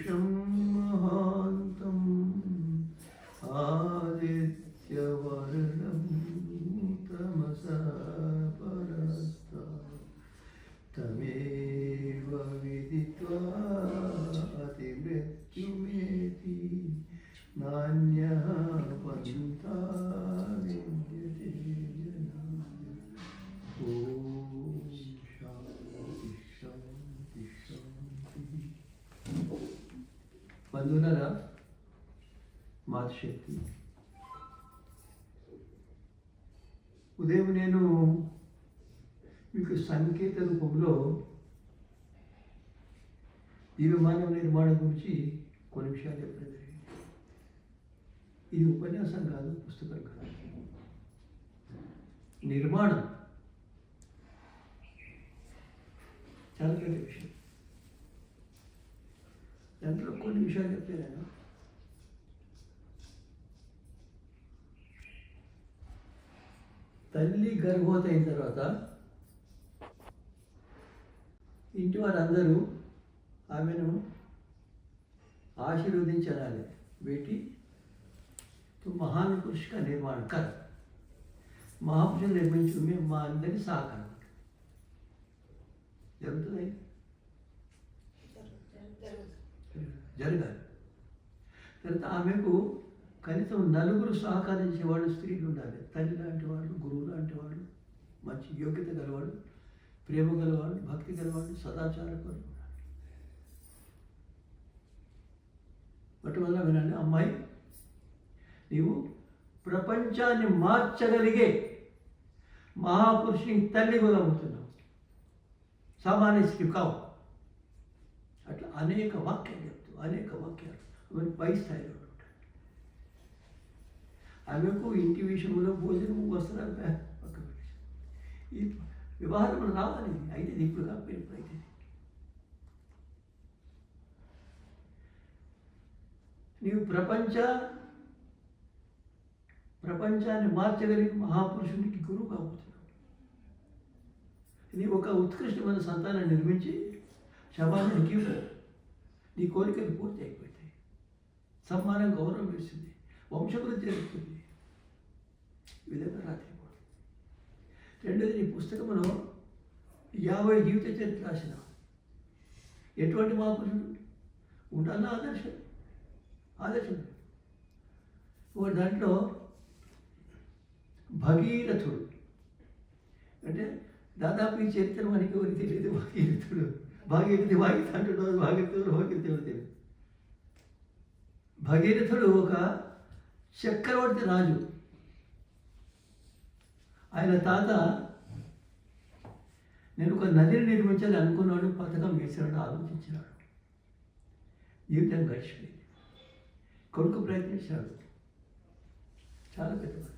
पुरुषं महान्तं आदित्यवर्णं तमसः परस्तात् तमेव विदित्वा अतिमृत्युमेति नान्यः पन्था विद्यते जनाय। ॐ शान्ति शान्ति शान्ति। బంధువులారా, మాతృశక్తి, ఉదయం నేను మీకు సంకేత రూపంలో ఈ విమానం నిర్మాణం గురించి కొన్ని విషయాలు చెప్పడం జరిగింది. ఇది ఉపన్యాసం కాదు, పుస్తకం కాదు, నిర్మాణం చాలా పెద్ద విషయం. దాంట్లో కొన్ని విషయాలు చెప్తే నేను తల్లి గర్భవతి అయిన తర్వాత ఇంటి వారందరూ ఆమెను ఆశీర్వదించాలి. बेटी तो महान पुरुष का निर्माण कर, महापुरुष निर्मिంచు మేము మా అందరి సహకారం జరుగుతుంది, జరగాలి. తర్వాత ఆమెకు కనీసం నలుగురు సహకరించేవాళ్ళు స్త్రీలు ఉండాలి. తల్లి లాంటి వాళ్ళు, గురువు లాంటి వాళ్ళు, మంచి యోగ్యత గలవాళ్ళు, ప్రేమ గలవాళ్ళు, భక్తి గలవాళ్ళు, సదాచారకులు ఉండాలి. వాటి వల్ల వినండి, అమ్మాయి నీవు ప్రపంచాన్ని మార్చగలిగే మహాపురుషుని తల్లి అవుతున్నావు, సామాన్య స్త్రీ కావు. అట్లా అనేక వాక్యాలు చెప్తావు, అనేక వాక్యాలు అవన్నీ పై స్థాయిలో ఉంటాయి. ఆమెకు ఇంటి విషయంలో భోజనం, వస్త్రాలు పక్కన పెట్టేసి ఈ వ్యవహారంలో రావాలి. అయితే ఇప్పుడు కాకపోయినప్పుడు అయితే నీవు ప్రపంచాన్ని మార్చగలిగిన మహాపురుషునికి గురువు కాబోతున్నావు. నీవు ఒక ఉత్కృష్టమైన సంతానాన్ని నిర్మించి శవానికి నీ కోరికలు పూర్తి అయిపోతాయి. సమ్మానం, గౌరవం వేస్తుంది, వంశవృద్ధి జరుగుతుంది. ఈ విధంగా రాత్రిపోవడం. రెండోది, నీ పుస్తకంలో 50 జీవిత చరిత్ర రాసిన ఎటువంటి మహాపురుషుడు ఉండాలన్నా ఆదర్శం. దాంట్లో భగీరథుడు అంటే దాదాపు ఈ చరిత్ర మనకి ఎవరికి తెలియదు. భాగీరథుడు అంటాడు, భాగీరథుడు తెలియదు. భగీరథుడు ఒక చక్రవర్తి రాజు. ఆయన తాత నేను ఒక నదిని నిర్మించాలి అనుకున్నాడు, పథకం వేసాడు, ఆలోచించినాడు. జీవితం గడిచిపోయింది. కొడుకు ప్రయత్నించాడు, చాలా పెద్దవాడు.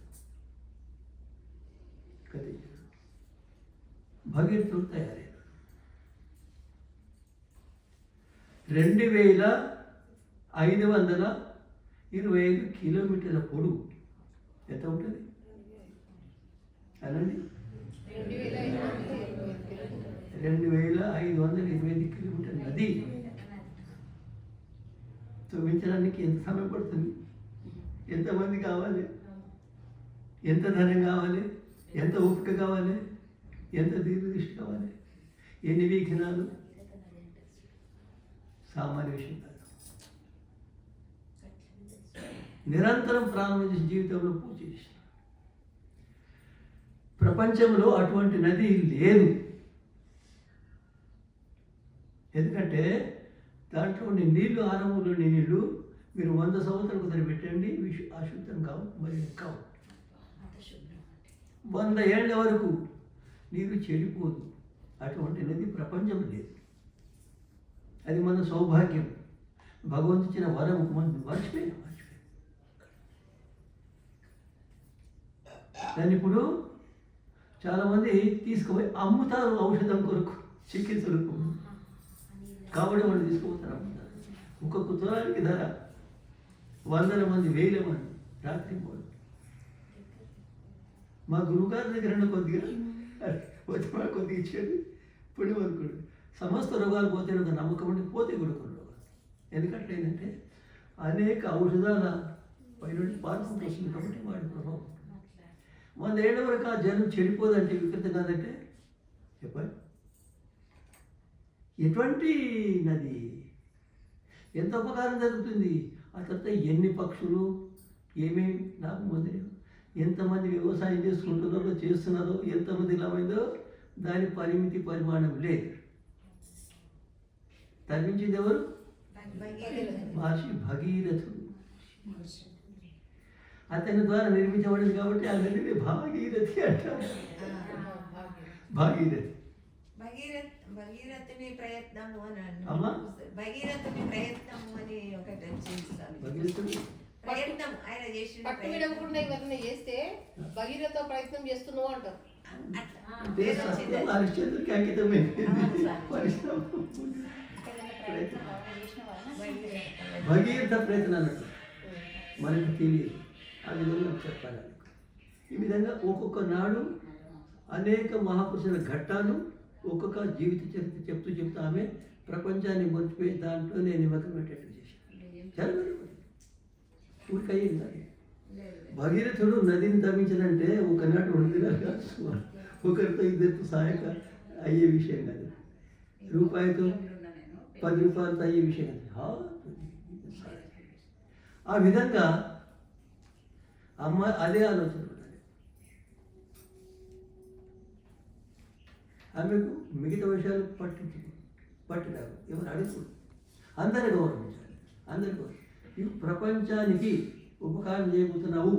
భగీరథుడు తయారయ్యాడు. 2525 కిలోమీటర్ల పొడుగు. ఎంత ఉంటుంది అనండి? 2525 కిలోమీటర్ల నది తవ్వించడానికి ఎంత సమయం పడుతుంది? ఎంతమంది కావాలి? ఎంత ధనం కావాలి? ఎంత ఓపిక కావాలి? ఎంత దీర్ఘదృష్టి కావాలి? ఎన్ని వీక్షణాలు? సామాన్య విషయం కాదు. నిరంతరం ప్రారంభం చేసి జీవితంలో పూజ చేసిన ప్రపంచంలో అటువంటి నది లేదు. ఎందుకంటే దాంట్లో ఉండే నీళ్లు, ఆరంభంలోని నీళ్లు మీరు 100 సంవత్సరాలకు ఒకసారి పెట్టండి, అశుద్ధం కావు, మరి కావు. 100 ఏళ్ల వరకు నీరు చెడిపోదు. అటువంటి నది ప్రపంచం లేదు. అది మన సౌభాగ్యం, భగవంతుడు ఇచ్చిన వరం. మనం మర్చిపోయినా దాన్ని ఇప్పుడు చాలామంది తీసుకుపోయి అమ్ముతారు, ఔషధం కొరకు, చికిత్సలకు. కాబట్టి వాళ్ళు తీసుకుపోతారు, అమ్ముతారు. ఒక్కొక్క తులానికి ధర 100 మంది, 1000 మంది రాత్రి పోదు. మా గురువుగారి దగ్గర కొద్దిగా కొద్దిగా ఇచ్చేది పుణ్యం అనుకోండి. సమస్త రోగాలు పోతే ఒక నమ్మకం ఉండి పోతే కూడా కొన్ని రోగాలు. ఎందుకంటే అనేక ఔషధాల పైనుండి పాల్గొంటూ వస్తుంది కాబట్టి వాడి ప్రభావం. మన ఏళ్ళ వరకు ఆ జనం చెడిపోదంటే వికృత కాదంటే చెప్పండి. ఎటువంటి నది ఎంత ఉపకారం జరుగుతుంది. ఆ తర్వాత ఎన్ని పక్షులు ఏమేమి లాభం పొందినాయో, ఎంతమంది వ్యవసాయం చేసుకుంటున్నారో చేస్తున్నారో, ఎంతమంది లాభమైందో దాని పరిమితి పరిమాణం లేదు. తగ్గించింది ఎవరు? మహర్షి భగీరథుడు. అతని ద్వారా నిర్మించబడింది కాబట్టి ఆ నదిని భాగీరథి అంటారు. భాగీరథి భగీరథుని ప్రయత్నము అని అమ్మా భగీరథుని ప్రయత్నము అని ఒకటి వచ్చింది. భగీరథుడు ప్రయత్నం ఆయన చేసిన పట్టు విడవకుండా ఎవరైనా చేస్తే భగీరథ ప్రయత్నం చేస్తున్నావు అంటారు. హరిశ్చంద్రుడికి అంకితమైంది పరిశ్రమ భగీరథ ప్రయత్నం అన్నట్టు మనకు తెలియదు. ఆ విధంగా చెప్పాలి. ఈ విధంగా ఒక్కొక్క నాడు అనేక మహాపురుషుల ఘట్టాలు ఒక్కొక్క జీవిత చరిత్ర చెప్తూ ఆమె ప్రపంచాన్ని మర్చిపోయి దాంట్లో నేను నిమగ్నమయ్యేటట్టు చేశాను. చాలా ఊరికయ్యింది. భగీరథుడు నదిని తవ్వించాలంటే ఒకనాడు 2 దినాలు కాదు, ఒకరితో ఇద్దరితో సహాయక అయ్యే విషయం కాదు. రూపాయితో 10 రూపాయలతో అయ్యే విషయం కాదు. ఆ విధంగా అదే ఆలోచన ఉండాలి. ఆమెకు మిగతా విషయాలు పట్టినారు. ఎవరు అడుగుతుంది. అందరిని గౌరవించాలి. నువ్వు ప్రపంచానికి ఉపకారం చేయబోతున్నావు,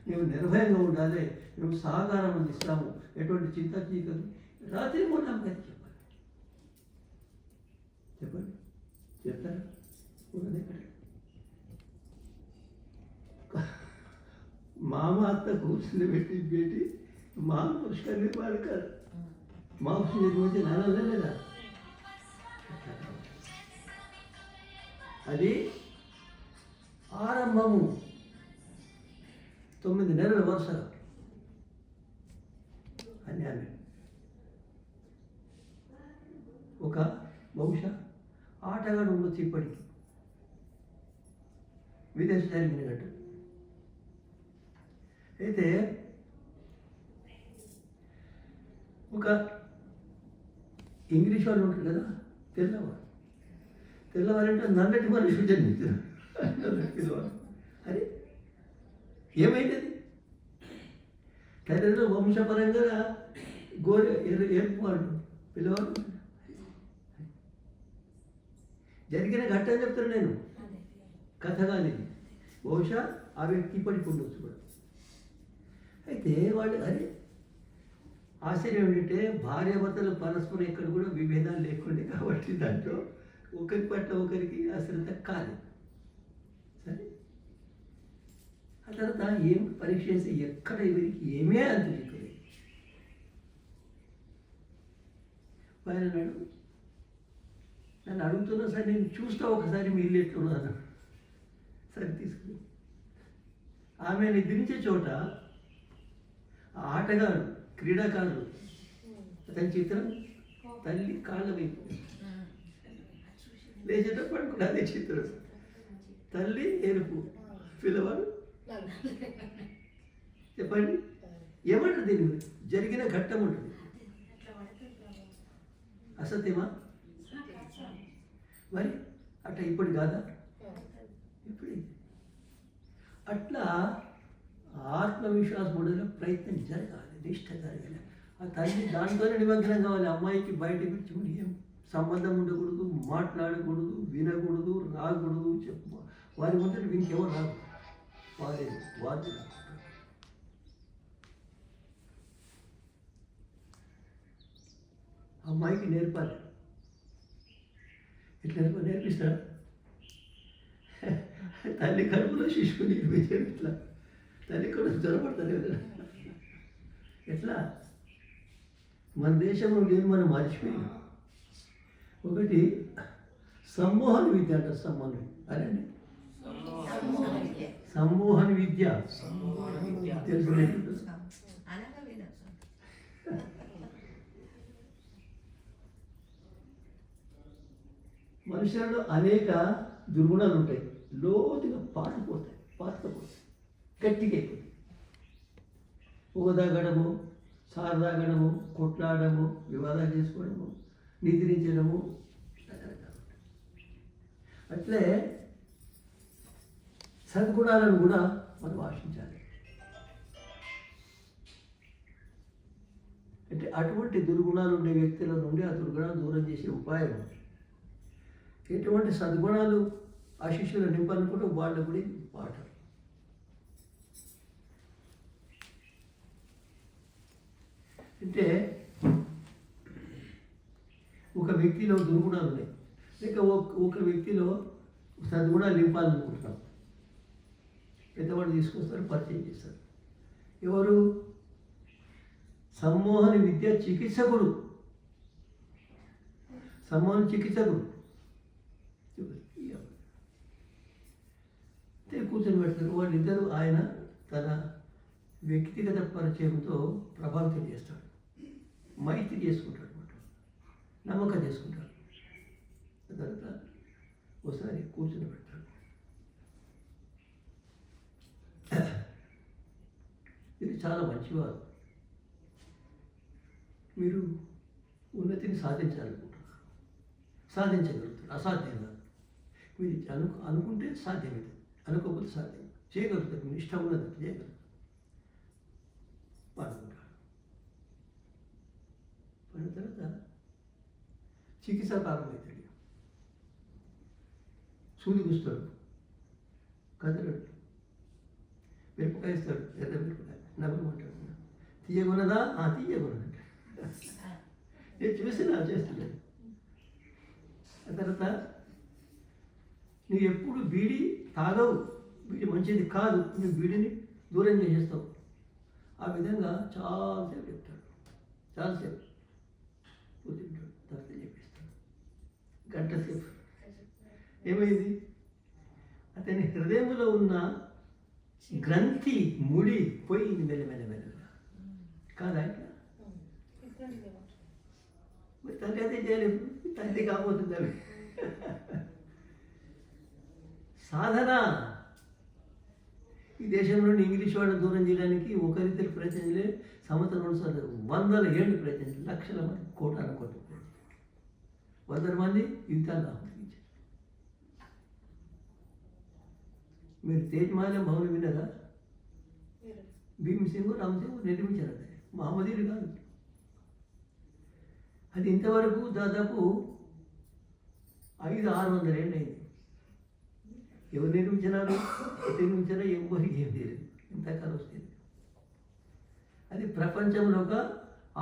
నువ్వు నిర్భయంగా ఉండాలి, నువ్వు సహకారం అందిస్తాము, ఎటువంటి చింత చీకలు రాత్రి మొన్న అమ్మాయి చెప్పండి చెప్తారా? మామ అత్త కూర్చుని పెట్టి మా పుష్కర్ని పాడకారు మా పుష్కరి నాన్న లేదా అది ఆరంభము 9 నెలల వరుసగా అన్యాయం. ఒక బహుశా ఆటగాడు ఉండొచ్చు ఇప్పటికి విదేశ జరిగినట్టు. అయితే ఒక ఇంగ్లీష్ వాళ్ళు ఉంటారు కదా, తెల్లవారంటే నల్లటి మనిషి జన్మించారు. అరే ఏమైంది? తల్లిలో వంశపరంగా ఎరుపు వాళ్ళు పిల్లవాడు జరిగిన ఘట్టం చెప్తాను నేను, కథ కానీ బహుశా ఆ వ్యక్తి ఇప్పటికి ఉండొచ్చు కూడా. అయితే వాళ్ళు అరే ఆశ్చర్యం ఏంటంటే భార్యాభర్తలు పరస్పరం ఎక్కడ కూడా విభేదాలు లేకుండే కాబట్టి దాంట్లో ఒకరి పట్ల ఒకరికి అశ్రద్ధ కాలేదు. సరే ఆ తర్వాత ఏం పరీక్ష చేసి ఎక్కడ వీరికి ఏమే అంత చెప్పలేదు. ఆయన నన్ను అడుగుతున్నా సరే నేను చూస్తా ఒకసారి మీ ఇల్లు ఎట్లున్నాను సరే తీసుకుని ఆమె నిద్రించే చోట ఆటగాడు క్రీడాకారుడు అతని చిత్రం తల్లి కాళ్ళ వైపు లేచేటప్పుడు కూడా అదే చిత్రం, తల్లి ఎరుపు పిల్లవాడు. చెప్పండి ఏమంటారు దీని జరిగిన ఘట్టం ఉంటుంది. అసత్యమా? మరి అట్లా ఇప్పుడు కాదా? ఇప్పుడు అట్లా ఆత్మవిశ్వాసం ఉండేలా ప్రయత్నం జరగాలి, నిష్ఠ జరగాలి. ఆ తల్లి దాంట్లోనే నిమగ్నం కావాలి. అమ్మాయికి బయటకు వచ్చి ఏం సంబంధం ఉండకూడదు, మాట్లాడకూడదు, వినకూడదు, రాకూడదు. చెప్పు వారి ముందు ఇంకెవరు రాదు, వారే వారు అమ్మాయికి నేర్పాలి. ఇట్లా నేర్పిస్తాడు. తల్లి కడుపులో శిశువుని నిర్మించాడు. ఇట్లా తల్లి కూడా జ్వరపడతారు కదా. ఎట్లా మన దేశంలో నేను మనం మర్చిపోయినాం. ఒకటి సమ్మోహన విద్య అంటారు. సమ్మోహన అరే సమ్మోహన విద్య తెలుసు. మనుషులలో అనేక దుర్గుణాలు ఉంటాయి, లోతుగా పాతుకుపోతాయి, గట్టిగా అయిపోతాయి. ఊదాగడము, సారదాగడము, కొట్లాడము, వివాదాలు చేసుకోవడము, నిద్రించడము, రకరకాలు. అట్లే సద్గుణాలను కూడా మనం ఆశించాలి. అంటే అటువంటి దుర్గుణాలు ఉండే వ్యక్తుల నుండి ఆ దుర్గుణాలు దూరం చేసే ఉపాయం, ఎటువంటి సద్గుణాలు ఆ శిష్యులు నింపనుకుంటే వాళ్ళ గురించి పాఠం. అంటే ఒక వ్యక్తిలో దుర్గుణాలు ఉన్నాయి, లేక ఒక వ్యక్తిలో సద్గుణాలు నింపాలనుకుంటున్నాం. పెద్దవాళ్ళు తీసుకొస్తారు, పరిచయం చేస్తారు. ఎవరు? సమ్మోహన విద్య చికిత్సకుడు. సమ్మోహన చికిత్సకుడు కూర్చొని పెడతారు. వాళ్ళిద్దరూ ఆయన తన వ్యక్తిగత పరిచయంతో ప్రభావితం చేస్తాడు, మైత్రి చేసుకుంటాడు అనమాట, నమ్మకం చేసుకుంటాడు. తర్వాత ఒకసారి కూర్చొని పెడతాడు. ఇది చాలా మంచివారు, మీరు ఉన్నతిని సాధించాలనుకుంటున్నారు, సాధించగలుగుతారు, అసాధ్యం కాదు. మీరు అనుకుంటే సాధ్యమవుతుంది, అనుకోకపోతే సాధ్యం చేయగలుగుతారు. మీ ఇష్టం ఉన్నది చేయగలుగుతారు. పాడుకుంటాడు. పడిన తర్వాత చికిత్స ప్రారంభమవుతుంది. సూది కూస్తాడు, కదలడు, మిరపకాయ ఇస్తాడు, ఎర్ర మిరపకాయ నవ్వమంటాడు. తీయగొన్నదా? తీయగొన్నదంట. నేను చూసినా చేస్తున్నాను. ఆ తర్వాత నువ్వు ఎప్పుడు బీడి తాగవు, బీడి మంచిది కాదు, నువ్వు బీడిని దూరం చేసేస్తావు. ఆ విధంగా చాలాసేపు చెప్తాడు, చాలాసేపు కూర్చుంటాడు. తర్వాత చెప్పిస్తాడు. గంట సేపు ఏమైంది? అతని హృదయంలో ఉన్న గ్రంథి ముడి పోయింది మెల్లమెల్లమెల్లగా. కాదా? మరి తల్లి అదే చేయలేదు, తల్లి కాబోతుంది అవి. సాధన. ఈ దేశంలోని ఇంగ్లీష్ వాళ్ళని దూరం చేయడానికి ఒకరిద్దరు ప్రయత్నించలే, సంవత్సరం వందల ఏళ్ళు ప్రయత్నించారు, లక్షల మంది, కోటాను కోట్లు, వందల మంది యుద్ధాలు ఆహ్వానించారు. మీరు తేజ్మహల్ భవనం విన్నారా? భీమసింగ్, రామసింగ్ నిర్మించారు. అది మహమ్మదీయులు కాదు. అది ఇంతవరకు దాదాపు 500-600 ఏళ్ళు అయింది. ఎవరు నిర్మించినారు, నిర్మించారో ఎవరికి ఏం తెలియదు, ఇంతకాలం వస్తుంది. అది ప్రపంచంలో ఒక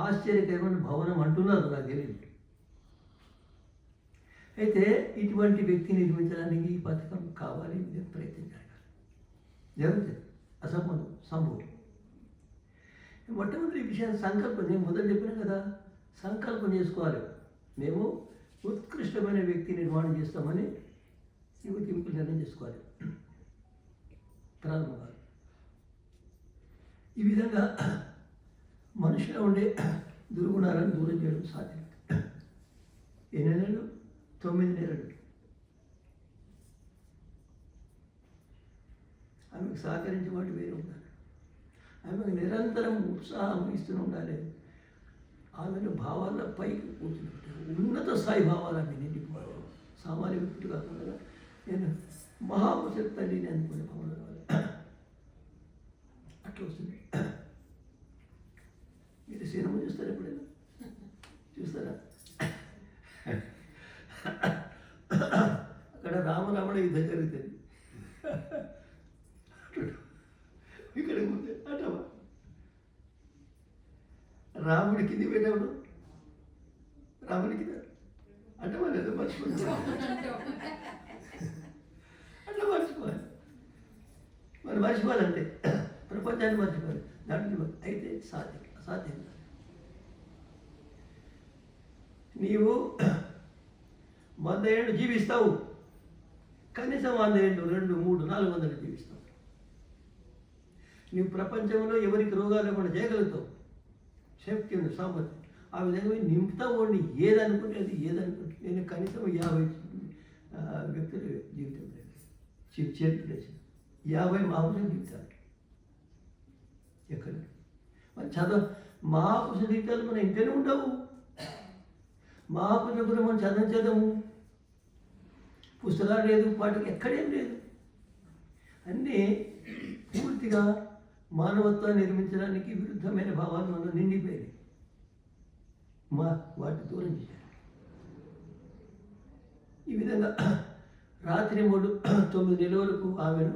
ఆశ్చర్యకరమైన భవనం అంటున్నారు, నాకు తెలియదు. అయితే ఇటువంటి వ్యక్తి నిర్మించడానికి ఈ పథకం కావాలి, ప్రయత్నం జరగాలి, జరుగుతుంది, అసంభవం సంభవం. మొట్టమొదటి విషయాన్ని సంకల్పం, నేను మొదలు చెప్పినా కదా, సంకల్పం చేసుకోవాలి. మేము ఉత్కృష్టమైన వ్యక్తి నిర్మాణం చేస్తామని యువకులు నిర్ణయం చేసుకోవాలి. ప్రారంభంగా ఈ విధంగా మనిషిలో ఉండే దుర్గుణాలను దూరం చేయడం సాధ్యం. ఎన్ని నెలలు? 9 నెలలు. ఆమెకు సహకరించే వాటి వేరే ఉండాలి. ఆమెకు నిరంతరం ఉత్సాహం ఇస్తూనే ఉండాలి. ఆమెను భావాల పైకి కూర్చుని ఉన్నత స్థాయి భావాలు ఆమె నిండిపోవాలి. సామాన్య వ్యక్తులు కాకుండా నేను మహాపురుషుల తల్లిని అనుకునే భావన కావాలి. అట్లా వస్తుంది. మీరు సినిమా చూస్తారా? ఎప్పుడైనా చూస్తారా? అక్కడ రామరాముడు యుద్ధం జరుగుతుంది, ఇక్కడ అటవా రాముడి కింది పెట్టాడు, రాముడి కింద అటవా లేదా మర్చిపోతాడు. అట్లా మర్చిపోవాలి. మరి మర్చిపోవాలంటే ప్రపంచాన్ని మర్చిపోవాలి. దాంట్లో అయితే సాధ్యం, అసాధ్యం కాదు. నీవు 100 ఏళ్ళు జీవిస్తావు, కనీసం 100 ఏళ్ళు, 200, 300, 400 జీవిస్తావు. నీవు ప్రపంచంలో ఎవరికి రోగాలు లేకుండా చేయగలుగుతావు, శక్తి ఉంది, సామర్థ్యం. ఆ విధంగా నింపుతా ఉండి ఏదనుకుంటే అది, ఏదనుకుంటే నేను కనీసం వ్యక్తుల జీవితం చరిత్ర 50 మహాపురుషుల జీవితాలు ఎక్కడ మరి మహాపురుషుల జీవితాలు మన ఇంట్లోనే ఉండవు. మహాపురుషుల గురించి మనం చదవము, పుస్తకాలు లేదు, పాటలు ఎక్కడేం లేదు. అన్నీ పూర్తిగా మానవత్వాన్ని నిర్మించడానికి విరుద్ధమైన భావాలు మనం నిండిపోయినాయి. వాటి దూరం చేయాలి. ఈ విధంగా రాత్రి 9 నెలల వరకు ఆమెను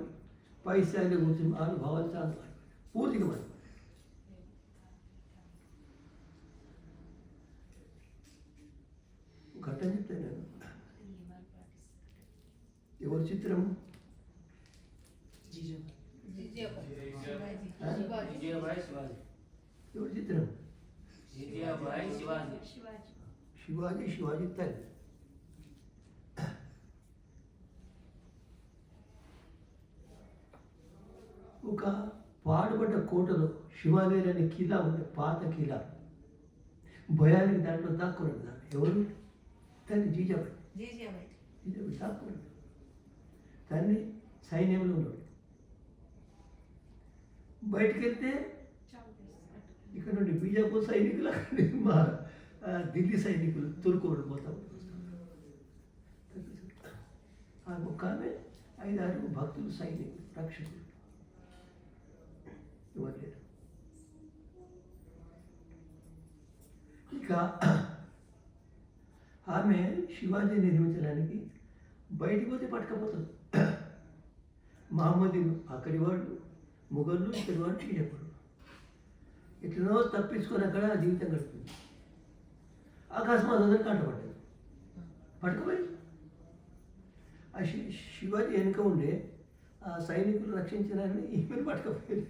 పై స్థాయిలో కూర్చుని ఆమె భావాలు చాలా పూర్తిగా మరి ఘట్టం చెప్తాను నేను. ఎవరి చిత్రం? ఎవరి చిత్రం? శివాజీ తల్లి. ఒక పాడుబడ్డ కోటలో శివాదేవి అనే కిలా ఉంది, పాత కిలా. భయానికి దాంట్లో దాక్కున్నాడు. దాన్ని ఎవరు? తల్లి జీజాబాయి దాక్కున్నాడు. తల్లి సైన్యంలో ఉన్నాడు. బయటికి వెళ్తే ఇక్కడ నుండి బీజాపూర్ సైనికులు, మా ఢిల్లీ సైనికులు తురుకోడు పోతాం. ఆ ఒక్క ఆమె 5-6 భక్తులు, సైనికులు, రక్షకులు ఇవ్వలేదు. ఇక ఆమె శివాజీ నిర్మించడానికి బయటికి పోతే పట్టుకపోతుంది. మహమ్మదీలు అక్కడి వాళ్ళు, మొఘళ్ళు ఇక్కడి వాళ్ళు, చెప్పరు. ఎట్లనో తప్పించుకొని అక్కడ జీవితం గడుపుతుంది. అకస్మాత్ అందరూ కంటపడ్డది, పట్టుకుపోయి. ఆ శివాజీ వెనుక ఉండే ఆ సైనికులు రక్షించడాన్ని ఈమెను పట్టుకపోయింది.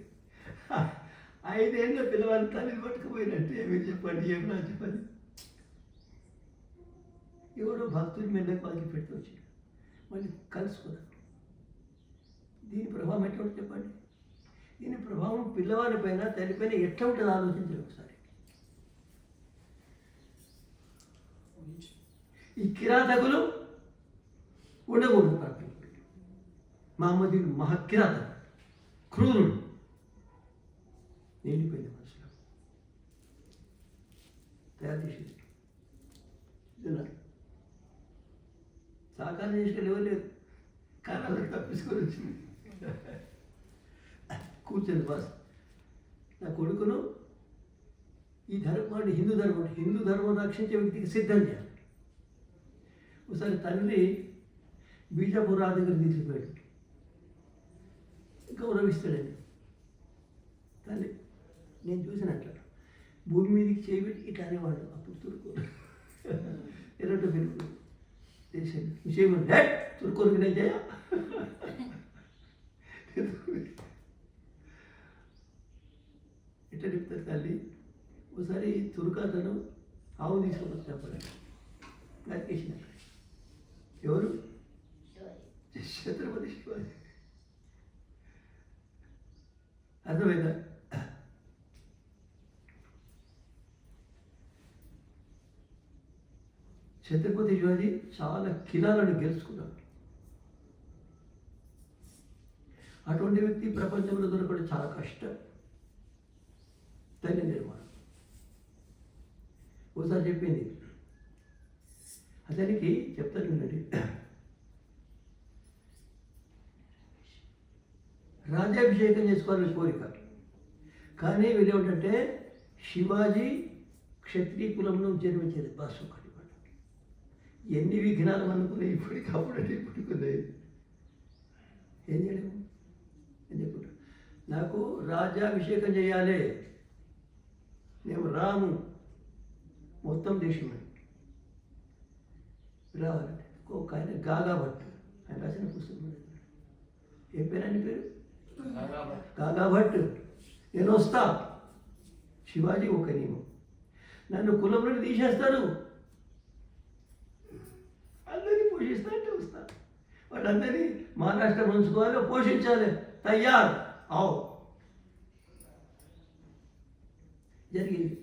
5 ఏళ్ళ పిల్లవాళ్ళ తల్లిని పట్టుకుపోయినట్టు ఏమి చెప్పండి, ఏం నా చెప్పండి. ఎవడో భక్తులు మెల్లకి వాళ్ళకి పెడుతూ వచ్చాడు, మళ్ళీ కలుసుకున్నారు. దీని ప్రభావం ఎట్లా ఉంటుంది చెప్పండి. దీని ప్రభావం పిల్లవాడి పైన, తల్లిపైన ఎట్లా ఉంటుంది ఆలోచించారు ఒకసారి. ఈ కిరాతకులు ఉండకూడదు ప్రపంచంలో. మహమ్మదీయుడు మహాకిరాతకుడు, క్రూరుడు. నిండిపోయింది మనసులో, తయారు చేసేది. సాకారం చేసిన ఇవ్వలేదు, కానీ అలా తప్పించుకొని వచ్చింది. కూర్చొని బాస్, నా కొడుకును ఈ ధర్మాన్ని, హిందూ ధర్మం రక్షించే వ్యక్తికి సిద్ధం చేయాలి. ఒకసారి తండ్రి బీజాపూర్ రాజు దగ్గర తీసుకుపోయాడు, గౌరవిస్తాడండి. తల్లి నేను చూసినట్ల భూమి మీదకి చేయబెట్టి ఇట్లా అనేవాడు. అప్పుడు తురుకు ఎర్రటో పెరుగు చేసాడు. విషయం తురుకోరికి నేను చేయ. ఎట్లా చెప్తారు తల్లి. ఒకసారి తురుకాతను ఆవు తీసుకొని వచ్చినప్పుడు నరికేసిన. ఎవరు? ఛత్రపతి శివాజీ. అర్థమైందా? ఛత్రపతి శివాజీ చాలా కిలాలను గెలుచుకున్నాడు. అటువంటి వ్యక్తి ప్రపంచంలో దొరకడం చాలా కష్టం. తల్లి నిర్మాణం. ఒకసారి చెప్పింది అతనికి, చెప్తాను వినండి. రాజ్యాభిషేకం చేసుకోవాలని కోరిక, కానీ వీళ్ళేమిటంటే శివాజీ క్షత్రియ కులంలో జన్మించేది. బాసు ఒకటి ఎన్ని విఘ్నాలు అనుకున్నాయి, ఇప్పటికి అప్పుడంటే ఇప్పటికున్నాయి. ఏం చేయలేము. ఏం చెప్పుకుంటా, నాకు రాజ్యాభిషేకం చేయాలి, నేను రాము, మొత్తం దేశం రావాలంటే ఒక ఆయన గాగా భట్, ఆయన రాసిన పుస్తకం. ఏం పేరు ఆయన పేరు? గాగా భట్. నేను వస్తా, శివాజీ ఒక నియమం, నన్ను కులం నుండి తీసేస్తాను, అందరినీ పోషిస్తా అంటే వస్తా, వాళ్ళందరినీ మహారాష్ట్ర ఉంచుకోవాలి, పోషించాలి, తయారు ఆవు. జరిగింది.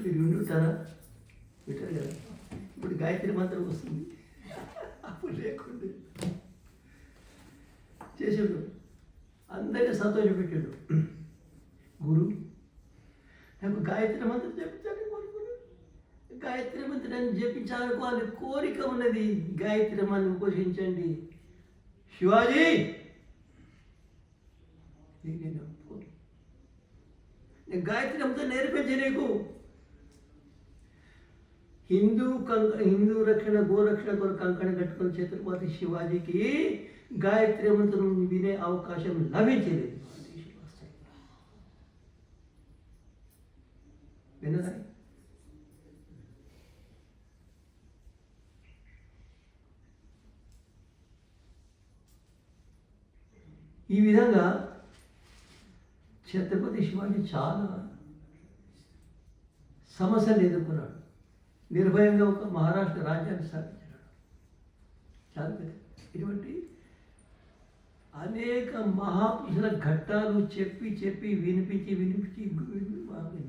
మీరు వింటుంటారా? వింటారు కదా. ఇప్పుడు గాయత్రి మంత్రం వస్తుంది, అప్పుడు లేకుండా చేసాడు, అందరినీ సంతోషపెట్టాడు. గురు నాకు గాయత్రి మంత్రం చెప్పించాలని కోరుకున్నాను. గాయత్రి మంత్రాన్ని జపించాలనుకోవాలి కోరిక ఉన్నది. గాయత్రి మంత్రం ఉపదేశించండి. శివాజీ నేను గాయత్రి మంత్రం నేర్పించే నీకు. హిందూ రక్షణ గోరక్షణ కొరకు కంకణ కట్టుకుని ఛత్రపతి శివాజీకి గాయత్రి మంత్రం వినే అవకాశం లభించలేదు. వినదా? ఈ విధంగా ఛత్రపతి శివాజీ చాలా సమస్యలు ఎదుర్కొన్నాడు. నిర్భయంగా ఒక మహారాష్ట్ర రాజ్యాన్ని స్థాపించాడు. చాలా పెద్ద ఇటువంటి అనేక మహాపురుషుల ఘట్టాలు చెప్పి వినిపించి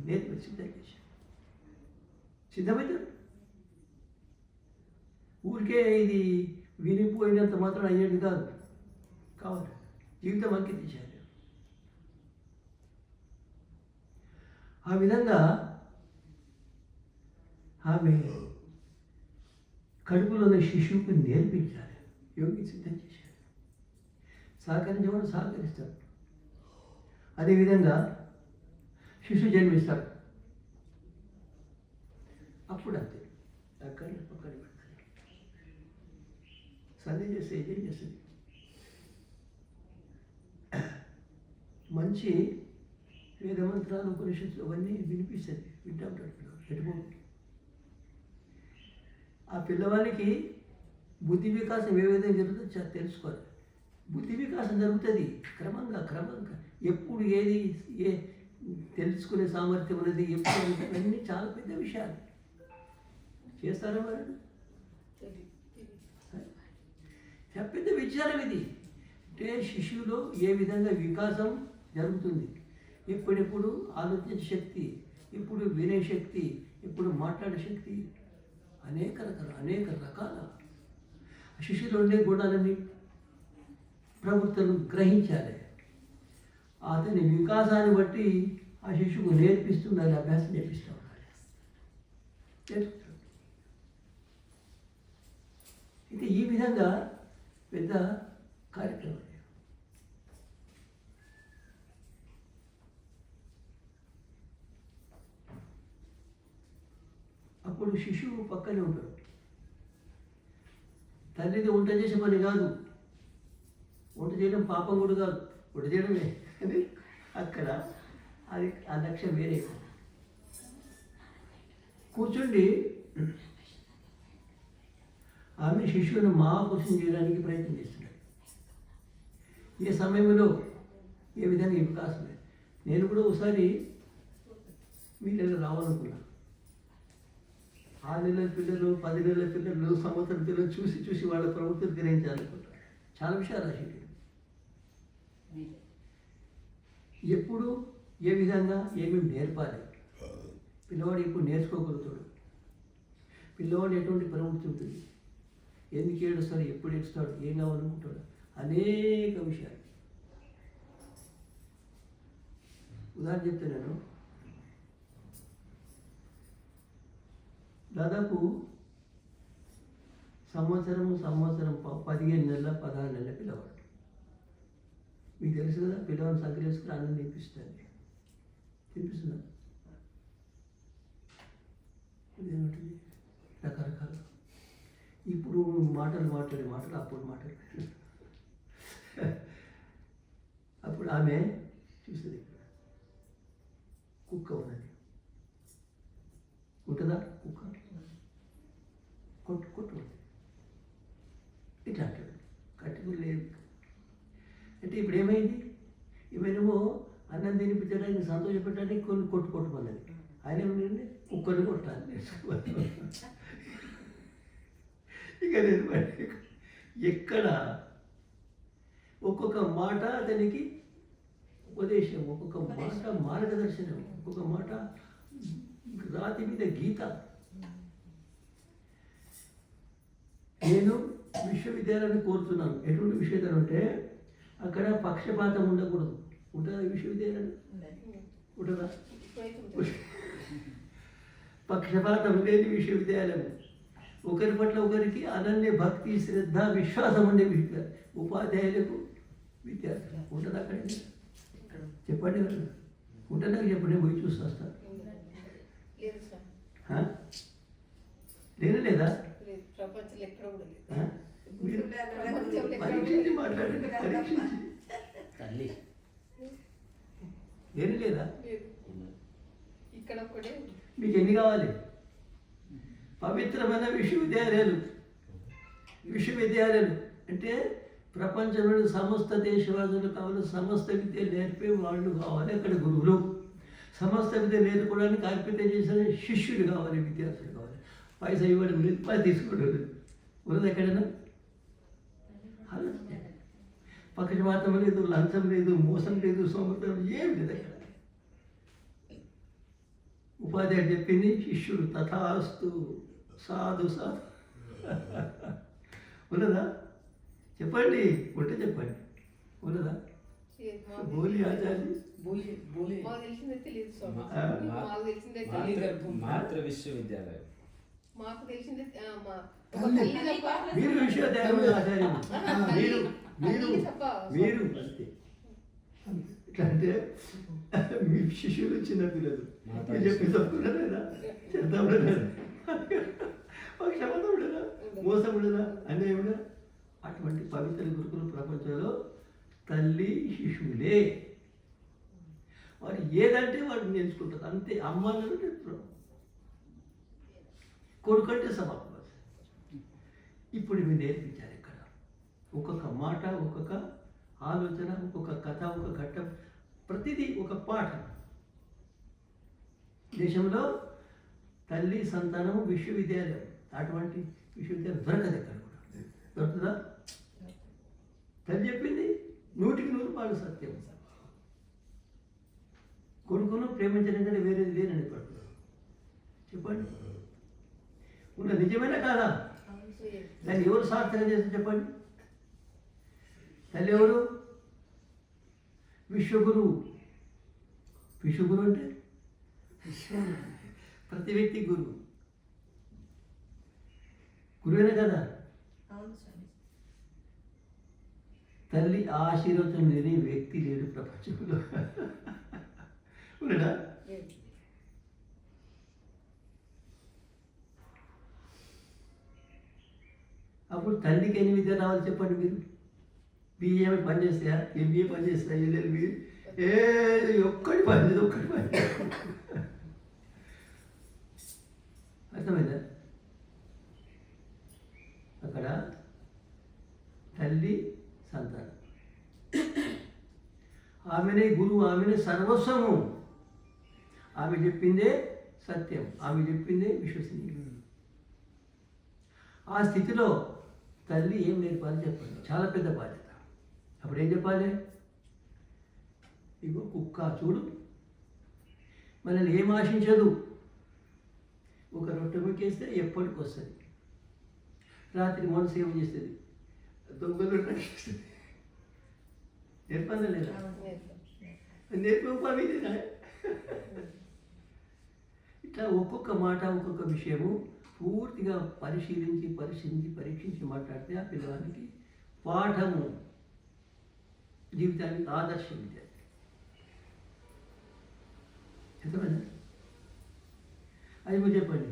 నేర్పి సిద్ధం చేశాడు. సిద్ధమైతే ఊరికే ఇది వినిపోయినంత మాత్రం అయ్యేది కాదు, కావాలి జీవితం అంకించారు. ఆ విధంగా ఆమె కడుపులోని శిశువుకు నేర్పించాలి, యోగి సిద్ధం చేశారు. సహకరించేవాడు సహకరిస్తాడు. అదేవిధంగా శిశువు జన్మిస్తాడు, అప్పుడు అంతే అక్కడ పక్కన పెడతారు. సందేహం చేస్తే ఏం చేస్తుంది? మంచి వేదమంత్రాలు ఉపనిషత్తులు అవన్నీ వినిపిస్తుంది, వింటా ఉంటాడు పిల్లవాడు. ఎటుపోతుంది ఆ పిల్లవానికి బుద్ధి వికాసం ఏ విధంగా జరుగుతుందో తెలుసుకోవాలి. బుద్ధి వికాసం జరుగుతుంది క్రమంగా. ఎప్పుడు ఏది తెలుసుకునే సామర్థ్యం ఉన్నది ఎప్పుడు అన్నీ చాలా పెద్ద విషయాలు. చేస్తారా మరి? పెద్ద విచారం ఇది. అంటే శిశువులో ఏ విధంగా వికాసం జరుగుతుంది, ఎప్పుడెప్పుడు ఆలోచించే శక్తి, ఇప్పుడు వినే శక్తి, ఇప్పుడు మాట్లాడే శక్తి, అనేక రకాల శిశువులో ఉండే గుణాలని ప్రవృత్తులను గ్రహించాలి. అతని వికాసాన్ని బట్టి ఆ శిశువుకు నేర్పిస్తుండాలి, అభ్యాసం నేర్పిస్తూ ఉండాలి. అయితే ఈ విధంగా పెద్ద కార్యక్రమం. అప్పుడు శిశువు పక్కనే ఉంటాడు. తల్లిది వంట చేసే పని కాదు, వంట చేయడం పాపం కూడా కాదు, వంట చేయడమే. కానీ అక్కడ అది ఆ లక్ష్యం వేరే. కూర్చుండి ఆమె శిశువును మహాపురుషం చేయడానికి ప్రయత్నం చేస్తున్నాడు. ఏ సమయంలో ఏ విధంగా వికాసం లేదు. నేను కూడా ఒకసారి వీళ్ళలో రావాలనుకున్నా. 6 నెలల పిల్లలు, 10 నెలల పిల్లలు, సంవత్సరం పిల్లలు చూసి వాళ్ళ ప్రవృత్తిని గ్రహించాలనుకుంటారు. చాలా విషయాలు రాసేది. ఎప్పుడు ఏ విధంగా ఏమేమి నేర్పాలి, పిల్లవాడు ఎప్పుడు నేర్చుకోగలుగుతాడు, పిల్లవాడు ఎటువంటి ప్రవృత్తి ఉంటుంది, ఎందుకు ఏడుస్తాడు, ఎప్పుడు ఏడుస్తాడు, ఏం కావాలనుకుంటాడు, అనేక విషయాలు. ఉదాహరణ చెప్తే నేను దాదాపు సంవత్సరం 15 నెలల 16 నెలల పిల్లవాడు. మీకు తెలుసు కదా, పిల్లవాడిని సంకరేసుకుని అన్నం తినిపిస్తుంది. తినిపిస్తుందా? ఇదేమిటి రకరకాల. ఇప్పుడు మాటలు అప్పుడు మాటలు. అప్పుడు ఆమె చూస్తుంది, కుక్క ఉన్నది. ఉంటుందా కుక్క? కొట్టు ఇట్లా అంటాడు. కట్టుకుని లేదు అంటే ఇప్పుడు ఏమైంది? ఈమెనేమో అన్నం తినిపించడానికి సంతోషపెట్టడానికి కొన్ని కొట్టుమన్నది. ఆయన ఏమైంది? కుక్కని కొట్టాలి. ఇక నేను ఎక్కడ ఒక్కొక్క మాట అతనికి ఉపదేశం, ఒక్కొక్క మాట మార్గదర్శనం, ఒక్కొక్క మాట రాతి మీద గీత. నేను విశ్వవిద్యాలయాన్ని కోరుతున్నాను. ఎటువంటి విశ్వవిద్యాలయం అంటే అక్కడ పక్షపాతం ఉండకూడదు. ఉంటుందా విశ్వవిద్యాలయం? ఉంటుందా? పక్షపాతం లేని విశ్వవిద్యాలయం. ఒకరి పట్ల ఒకరికి అనన్య భక్తి, శ్రద్ధ, విశ్వాసం ఉండే ఉపాధ్యాయులకు విద్యార్థులు ఉంటుంది అక్కడ. చెప్పండి కదా, ఉంటుందా? చెప్పండి, పోయి చూసి వస్తాను. లేదు సార్, లేదా లేదా లేదు, ప్రపంచంలో ఎక్కడ కూడా లేదు. మీరు పరీక్షించి మాట్లాడండి, పరీక్షించి. తల్లి ఏం లేదా? లేదు, ఇక్కడ ఒక్కటే ఉంది. మీకు ఎన్ని కావాలి? పవిత్రమైన విశ్వవిద్యాలయాలు అంటే ప్రపంచంలోని సమస్త దేశవాసులు కావాలి, సమస్త విద్య నేర్పే వాళ్ళు కావాలి అక్కడ గురువులు. సమస్త విద్య నేర్చుకోవడానికి అర్పితం చేసిన శిష్యులు కావాలి, విద్యార్థులు కావాలి. పైసా ఇవ్వడం లేదు, పైసా తీసుకోవడం లేదు. ఉన్నది ఎక్కడైనా? పక్షపాతం లేదు, లంచం లేదు, మోసం లేదు, సోమర్థం ఏం లేదు అక్కడ. ఉపాధ్యాయుడు చెప్పింది, శిష్యుడు తథాస్తు, సాధు సాధు. ఉన్నదా? చెప్పండి, ఉంటే చెప్పండి. ఉన్నదా? బోలి ఆచార్య మాకు తెలిసిందైతే లేదు స్వామి. ఆ. మాకు తెలిసిందైతే మాతృ లేదు. మాతృ విశ్వవిద్యాలయం. మాకు తెలిసిందైతే ఒక తల్లి తప్ప మీరు విశ్వవిద్యాలయం ఆచార్యం. మీరు మీరు తల్లి తప్ప మీరు అంతే. ఎట్లా అంటే మీ శిష్యులు చిన్న పిల్లలు మీరు చెప్పి తప్పుకున్నా లేదా? చేద్దాం లేదా? పక్షపాతం ఉండదా? మోసం ఉండదా? అన్యాయం ఉండదా? అటువంటి పవిత్ర గురుకుల ప్రపంచంలో తల్లి శిశువులే. వారు ఏదంటే వాడు నేర్చుకుంటారు అంతే. అమ్మాయిలు నేర్చుకున్నాం, కొడుకంటే సమానం. ఇప్పుడు ఇవి నేర్పించారు ఇక్కడ. ఒక్కొక్క మాట, ఒక్కొక్క ఆలోచన, ఒక్కొక్క కథ, ఒక ఘట్టం, ప్రతిదీ ఒక పాఠం. దేశంలో తల్లి సంతానము విశ్వవిద్యాలయం, అటువంటి విశ్వవిద్యాలయం దొరకదు ఎక్కడ కూడా. దొరుకుతుందా? తల్లి చెప్పింది 100% సత్యం. కొడుకును ప్రేమించడం కంటే వేరేది లేనని పడుతుంది. చెప్పండి, ఉన్న నిజమైన కాదా? దాన్ని ఎవరు సార్థకం చేస్తారు చెప్పండి? తల్లి ఎవరు? విశ్వగురువు. విశ్వగురు అంటే ప్రతి వ్యక్తి గురువు. గురువేనా కదా? అవును స్వామి. తల్లి ఆశీర్వచనం లేని వ్యక్తి లేడు ప్రపంచంలో. ఉన్నాడా? లేదు. అప్పుడు తల్లికి ఎన్ని విద్య రావాలి చెప్పండి మీరు? బిఏ పని చేస్తాయా? ఎంబీఏ పని చేస్తాయా? ఎల్ఎల్బి ఒక్కటి పని చేయదు, ఒక్కటి పని చేయదు. అర్థమైందా? అక్కడ తల్లి సంతానం, ఆమెనే గురువు, ఆమెనే సర్వస్వము. ఆమె చెప్పిందే సత్యం, ఆమె చెప్పిందే విశ్వసనీయం. ఆ స్థితిలో తల్లి ఏం నేర్పాలి చెప్పండి? చాలా పెద్ద బాధ్యత. అప్పుడు ఏం చెప్పాలి? ఇగో కుక్క చూడు, మనల్ని ఏం ఆశించదు. ఒక రొట్టె ముక్కేస్తే ఎప్పటికి వస్తుంది. రాత్రి మనసు ఏం చేస్తుంది? దొంగలు రక్షిస్తుంది. నేర్పాలి లేదా? నేర్పే ఉపాధి ఇదేనా? ఇట్లా ఒక్కొక్క మాట, ఒక్కొక్క విషయము పూర్తిగా పరిశీలించి పరీక్షించి మాట్లాడితే ఆ పిల్లవానికి పాఠము, జీవితానికి ఆదర్శం విద్యార్థి. ఎంతమంది అది మీరు చెప్పండి.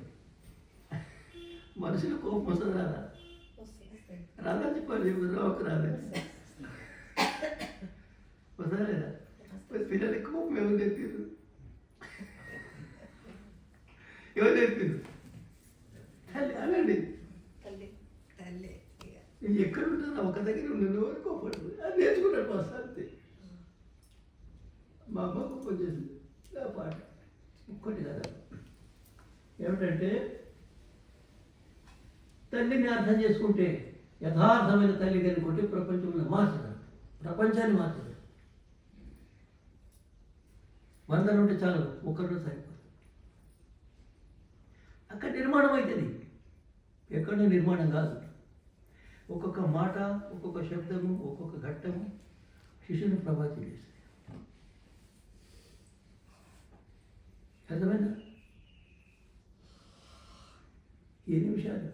మనసులో కోపం వస్తుంది రాదా? రాదా చెప్పండి. రాకు రాదా? వస్తుందా లేదా? పిల్లలకి కోపం ఎవరు నేర్పారు? ఎవరు నేర్పారు? తల్లి. అనండి, తల్లి. తల్లి ఇక. నేను ఎక్కడ ఉంటాను? ఒక దగ్గర ఉన్నాను, ఎవరు కోపడుతుంది అది నేర్చుకున్నాడు మా అంతే. మా అమ్మ కోపం చేసింది ఆ పాట ఒక్కటి కదా. ఏమిటంటే తల్లిని అర్థం చేసుకుంటే, యథార్థమైన తల్లి కనుకుంటే ప్రపంచంలో మార్చగలరు, ప్రపంచాన్ని మార్చగలరు. 100 ఉంటే చాలు, ఒక్కరిలో సరిపోతుంది. అక్కడ నిర్మాణం అవుతుంది, ఎక్కడో నిర్మాణం కాదు. ఒక్కొక్క మాట, ఒక్కొక్క శబ్దము, ఒక్కొక్క ఘట్టము శిష్యుని ప్రభావితం చేస్తుంది. అర్థమైందా? ఏ నిమిషాలు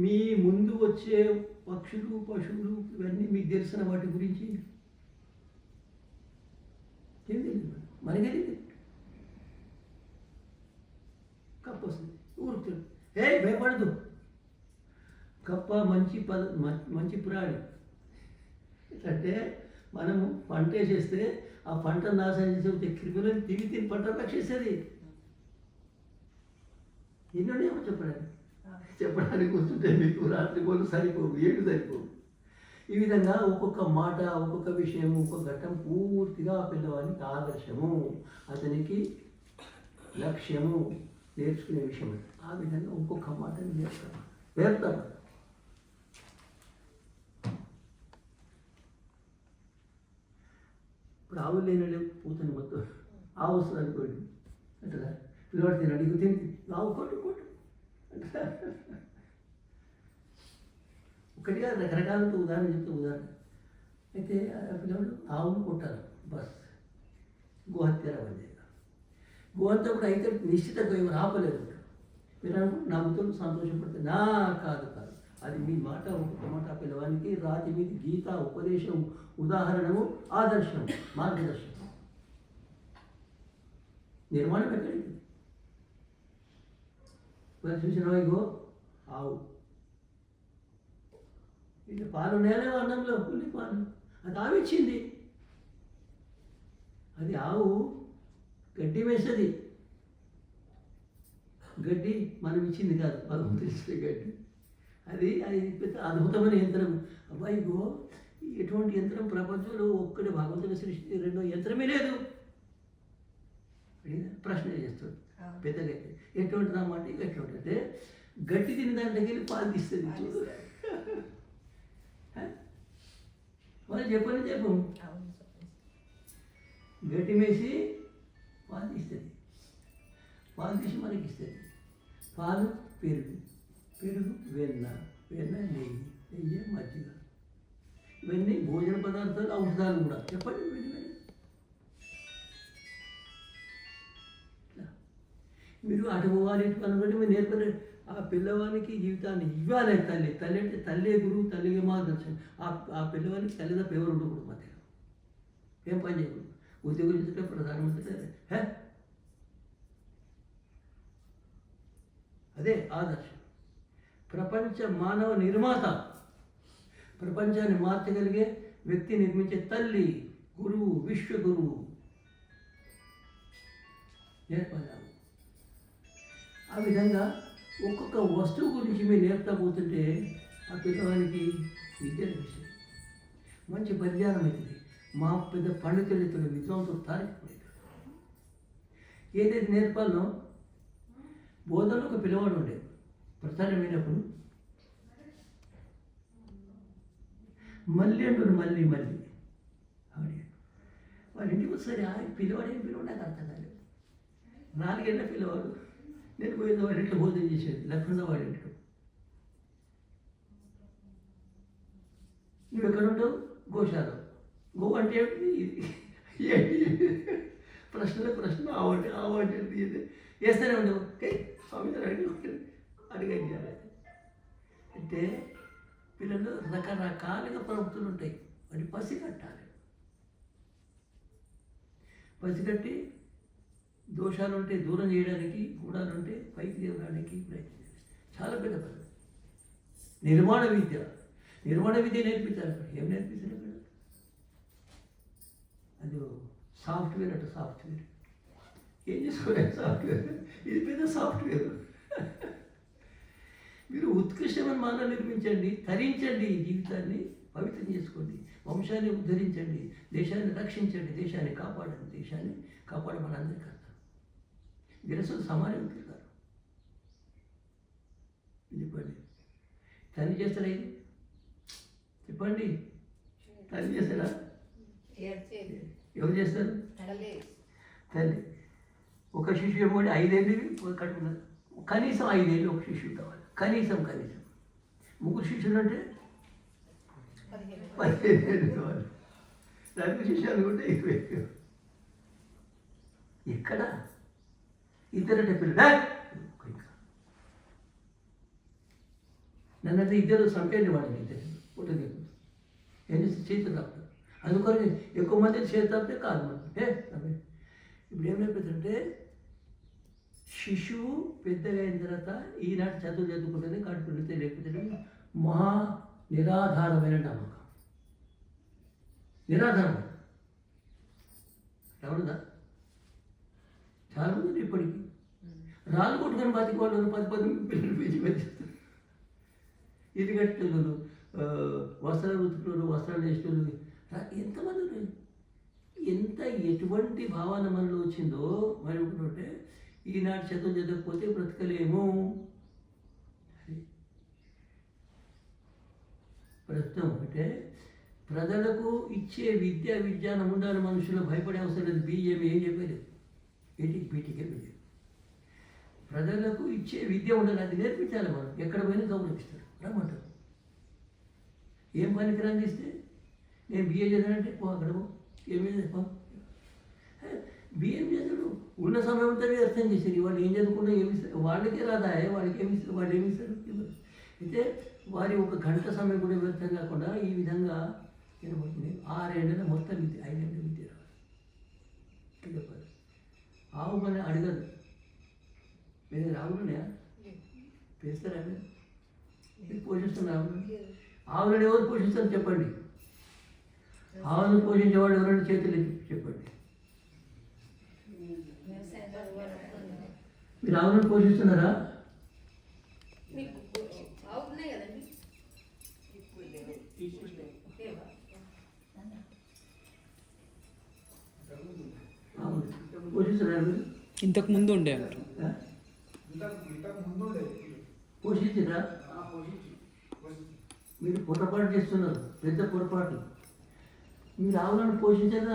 మీ ముందు వచ్చే పక్షులు, పశువులు ఇవన్నీ మీకు తెలిసిన వాటి గురించి ఏం తెలియదు, మనకే తెలియదు. కప్ప వస్తుంది, ఊరుకుతుంది, భయపడదు. కప్ప మంచి ప్రాణి. అంటే మనము పంట వేసేస్తే ఆ పంట నాశనం చేసే క్రిమినల్ తిని పంట రక్షిస్తుంది. ఎన్నోనేమో చెప్పడానికి వస్తుంటే మీకు రాత్రి కోళ్ళు సరిపోవు, ఏడు సరిపోవు. ఈ విధంగా ఒక్కొక్క మాట, ఒక్కొక్క విషయము, ఒక్కొక్క ఘట్టం పూర్తిగా ఆ పిల్లవానికి ఆదర్శము, అతనికి లక్ష్యము, నేర్చుకునే విషయం. ఆ విధంగా ఒక్కొక్క మాటని నేర్పుతాం. ఇప్పుడు ఆవులు లేని పోతుంది మొత్తం. ఆవు వస్తుంది అనుకోండి అంటారా, పిల్లవాడు తిన్నాడు, ఇక తిని ఆవు కొట్టు ఒకటిగా రకరకాలతో ఉదాహరణ చెప్తే ఉదాహరణ అయితే పిల్లవాడు ఆవును కొట్టారు, బస్ గోహత్య రవ్వండి. గోహత్య కూడా అయితే నిశ్చితంగా ఎవరు ఆపలేదు. మీరు అనుకుంటే నమ్ముతూ సంతోషపడితే నా కాదు, అది మీ మాట, ఒక్కొక్క మాట పిల్లవానికి రాతి మీద గీత, ఉపదేశం, ఉదాహరణము, ఆదర్శం, మార్గదర్శనం. నిర్మాణం ఎక్కడికి మరి చూసినా, ఇగో ఆవు, ఇక పాలు నేలే అన్నంలో పుల్లి పాలు, అది ఆవు ఇచ్చింది. అది ఆవు గడ్డి వేస్తుంది, గడ్డి మనం ఇచ్చింది కాదు, భగవంతుడు ఇచ్చే గడ్డి. అది పెద్ద అద్భుతమైన యంత్రం. అబ్బాయిగో ఎటువంటి యంత్రం ప్రపంచంలో ఒక్కటి భగవంతుని సృష్టి రెండో యంత్రమే లేదు. ప్రశ్న చేస్తాడు పెద్దగా. ఎటువంటి రమ్మంటే ఇక ఎటువంటి అంటే గట్టి తిని దాంట్లోకి వెళ్ళి పాలు తీస్తుంది. చూడు వాళ్ళు చెప్పు గట్టి వేసి పాలు తీస్తుంది, పాలు తీసి మనకి ఇస్తుంది. పాలు పెరుగు, పెరుగు వెన్న, వెన్న నెయ్యి, నెయ్యి మజ్జిగ, ఇవన్నీ భోజన పదార్థాలు, ఔషధాలు కూడా. చెప్పండి మీరు అటు పోవాలి, ఇటు కనుగొని మీరు నేర్పని ఆ పిల్లవానికి జీవితాన్ని ఇవ్వాలి. తల్లి అంటే తల్లే గురువు, తల్లిగా మార్గదర్శనం. ఆ పిల్లవానికి తల్లి తప్ప ఎవరు ఉండకూడదు మధ్యలో, ఏం పని చేయకూడదు. ఉద్యోగించే ప్రధానమంత్రి అదే ఆదర్శం. ప్రపంచ మానవ నిర్మాత, ప్రపంచాన్ని మార్చగలిగే వ్యక్తి, నిర్మించే తల్లి, గురువు, విశ్వగురువు నేర్పాలి. ఆ విధంగా ఒక్కొక్క వస్తువు గురించి మీరు నేర్పుతా పోతుంటే ఆ పిల్లవానికి విద్య లభిస్తుంది, మంచి పరిజ్ఞానం అవుతుంది. మా పెద్ద పండితులు విద్వాంసులు తారీఖు ఏదైతే నేర్పాలనో, బోధనలో ఒక పిల్లవాడు ఉండేది. ప్రధానమైనప్పుడు మళ్ళీ అంటారు, మళ్ళీ ఆవిడ వాళ్ళ ఇంటికి వస్తారు. పిల్లవాడు ఏం పిల్లవాడు నాకు అర్థం కాలేదు. 4 ఏళ్ళ పిల్లవాడు. నేను పోయిన వాడి ఇంట్లో భోజనం చేసేది, లక్ష్మణ వాడి ఇంట్లో. నువ్వు ఎక్కడ ఉంటావు? గోశాల. గో అంటే ఏంటి? ప్రశ్న ఆవంటే వేస్తూనే ఉండవు. స్వామి అడిగాను. అంటే పిల్లలు రకరకాలుగా ప్రవృత్తులు ఉంటాయి, వాటి పసిగట్టాలి. పసిగట్టి దోషాలు ఉంటే దూరం చేయడానికి, గూడాలు ఉంటే పైకి తేవడానికి ప్రయత్నం చేయాలి. చాలా పెద్ద పని. నిర్మాణ విద్య నేర్పించాలి. ఏం నేర్పించాలి అక్కడ? అది సాఫ్ట్వేర్ అట, సాఫ్ట్వేర్. ఏం చేసుకోలేదు సాఫ్ట్వేర్, ఇది పెద్ద సాఫ్ట్వేర్. మీరు ఉత్కృష్టమైన మానవ నిర్మించండి, తరించండి, జీవితాన్ని పవిత్రం చేసుకోండి, వంశాన్ని ఉద్ధరించండి, దేశాన్ని రక్షించండి, దేశాన్ని కాపాడండి. దేశాన్ని కాపాడమని అందరికీ అర్థం. గిరసులు సమానం తిరుగుతారు. చెప్పండి, తల్లి చేస్తారా? ఇది చెప్పండి, తల్లి చేస్తారా? ఎవరు చేస్తారు? తల్లి. ఒక శిష్యుడు ఏమో 5 ఏళ్ళు కట్టుకున్నారు. కనీసం 5 ఏళ్ళు ఒక శిష్యుడు కావాలి, కనీసం. ముగ్గురు శిష్యులు అంటే 15 ఏళ్ళు కావాలి. నలుగురు శిష్యులు అనుకుంటే 20 ఏళ్ళు. ఎక్కడ ఇద్దరంటే పిల్లలు నన్నంటే ఇద్దరు సంపేయండి వాళ్ళకి ఇద్దరు ఫోటో దిగు ఏం చేస్తే చేతి తప్పదు. అందుకని ఎక్కువ మంది చేతి తప్పితే కాదు మనం. ఇప్పుడు ఏమైపోతుందంటే శిశువు పెద్దగా అయిన తర్వాత ఈనాటి చదువు చదువుకుంటుంది కడుపుకుంటే లేకపోతే మహా నిరాధారమైన నమ్మకం. నిరాధారమైన ఎవరుదా చాలా మంది ఇప్పటికీ రాళ్ళు కొట్టుకొని బతికి వాళ్ళు 10 పిల్లలు పెంచుతారు. ఇది కట్టేళ్ళు, వస్త్రాలు ఉతుకులు, వస్త్రాలు వేసేటోళ్ళు ఎంతమంది ఉన్నారు. ఎటువంటి భావన మనలో వచ్చిందో మరి ఒకటి ఈనాటి చదువు చదవకపోతే బ్రతకలేము. ప్రస్తుతం అంటే ప్రజలకు ఇచ్చే విజ్ఞానం ఉండాలి. మనుషులు భయపడే అవసరం లేదు. బియ్యం ఏం చెప్పలేదు, బీటీకే విద్య. ప్రజలకు ఇచ్చే విద్య ఉండాలి, అది నేర్పించాలి. మనం ఎక్కడ పోయినా గౌరవిస్తారు, రమ్మంటారు. ఏం పనికిరాని ఇస్తే నేను బిఏ చదివానంటే పో అక్కడ పో, ఏమేం పో. బిఏం చదువుడు ఉన్న సమయం అంతా వ్యర్థం చేశారు. వాళ్ళు ఏం చదువుకుంటే ఏమిస్తారు, వాళ్ళకే రాదా, వాళ్ళకి ఏమిస్తారు, వాళ్ళు ఏమిస్తారు. అయితే వారి 1 గంట సమయం కూడా వ్యర్థం కాకుండా ఈ విధంగా ఏమవుతుంది, 6 ఏళ్ళ మొత్తం విద్య, 5 ఏళ్ళ విద్య రావాలి. చెప్పాలి ఆవు పని అడగదు. మీరు ఆవులున్నాయా పెంచుతారా? మీరు పోషిస్తున్నారు ఆవులను ఎవరు పోషిస్తారు చెప్పండి. ఆవులను పోషించేవాడు ఎవరైనా చేతులు చెప్పండి. మీరు ఆవులను పోషిస్తున్నారా? పోషిస్తున్నారా? మీరు ఇంతకు ముందు ఉండే పోషించరా? మీరు పొరపాటు చేస్తున్నారు, పెద్ద పొరపాటు. మీరు ఆవులను పోషించారు,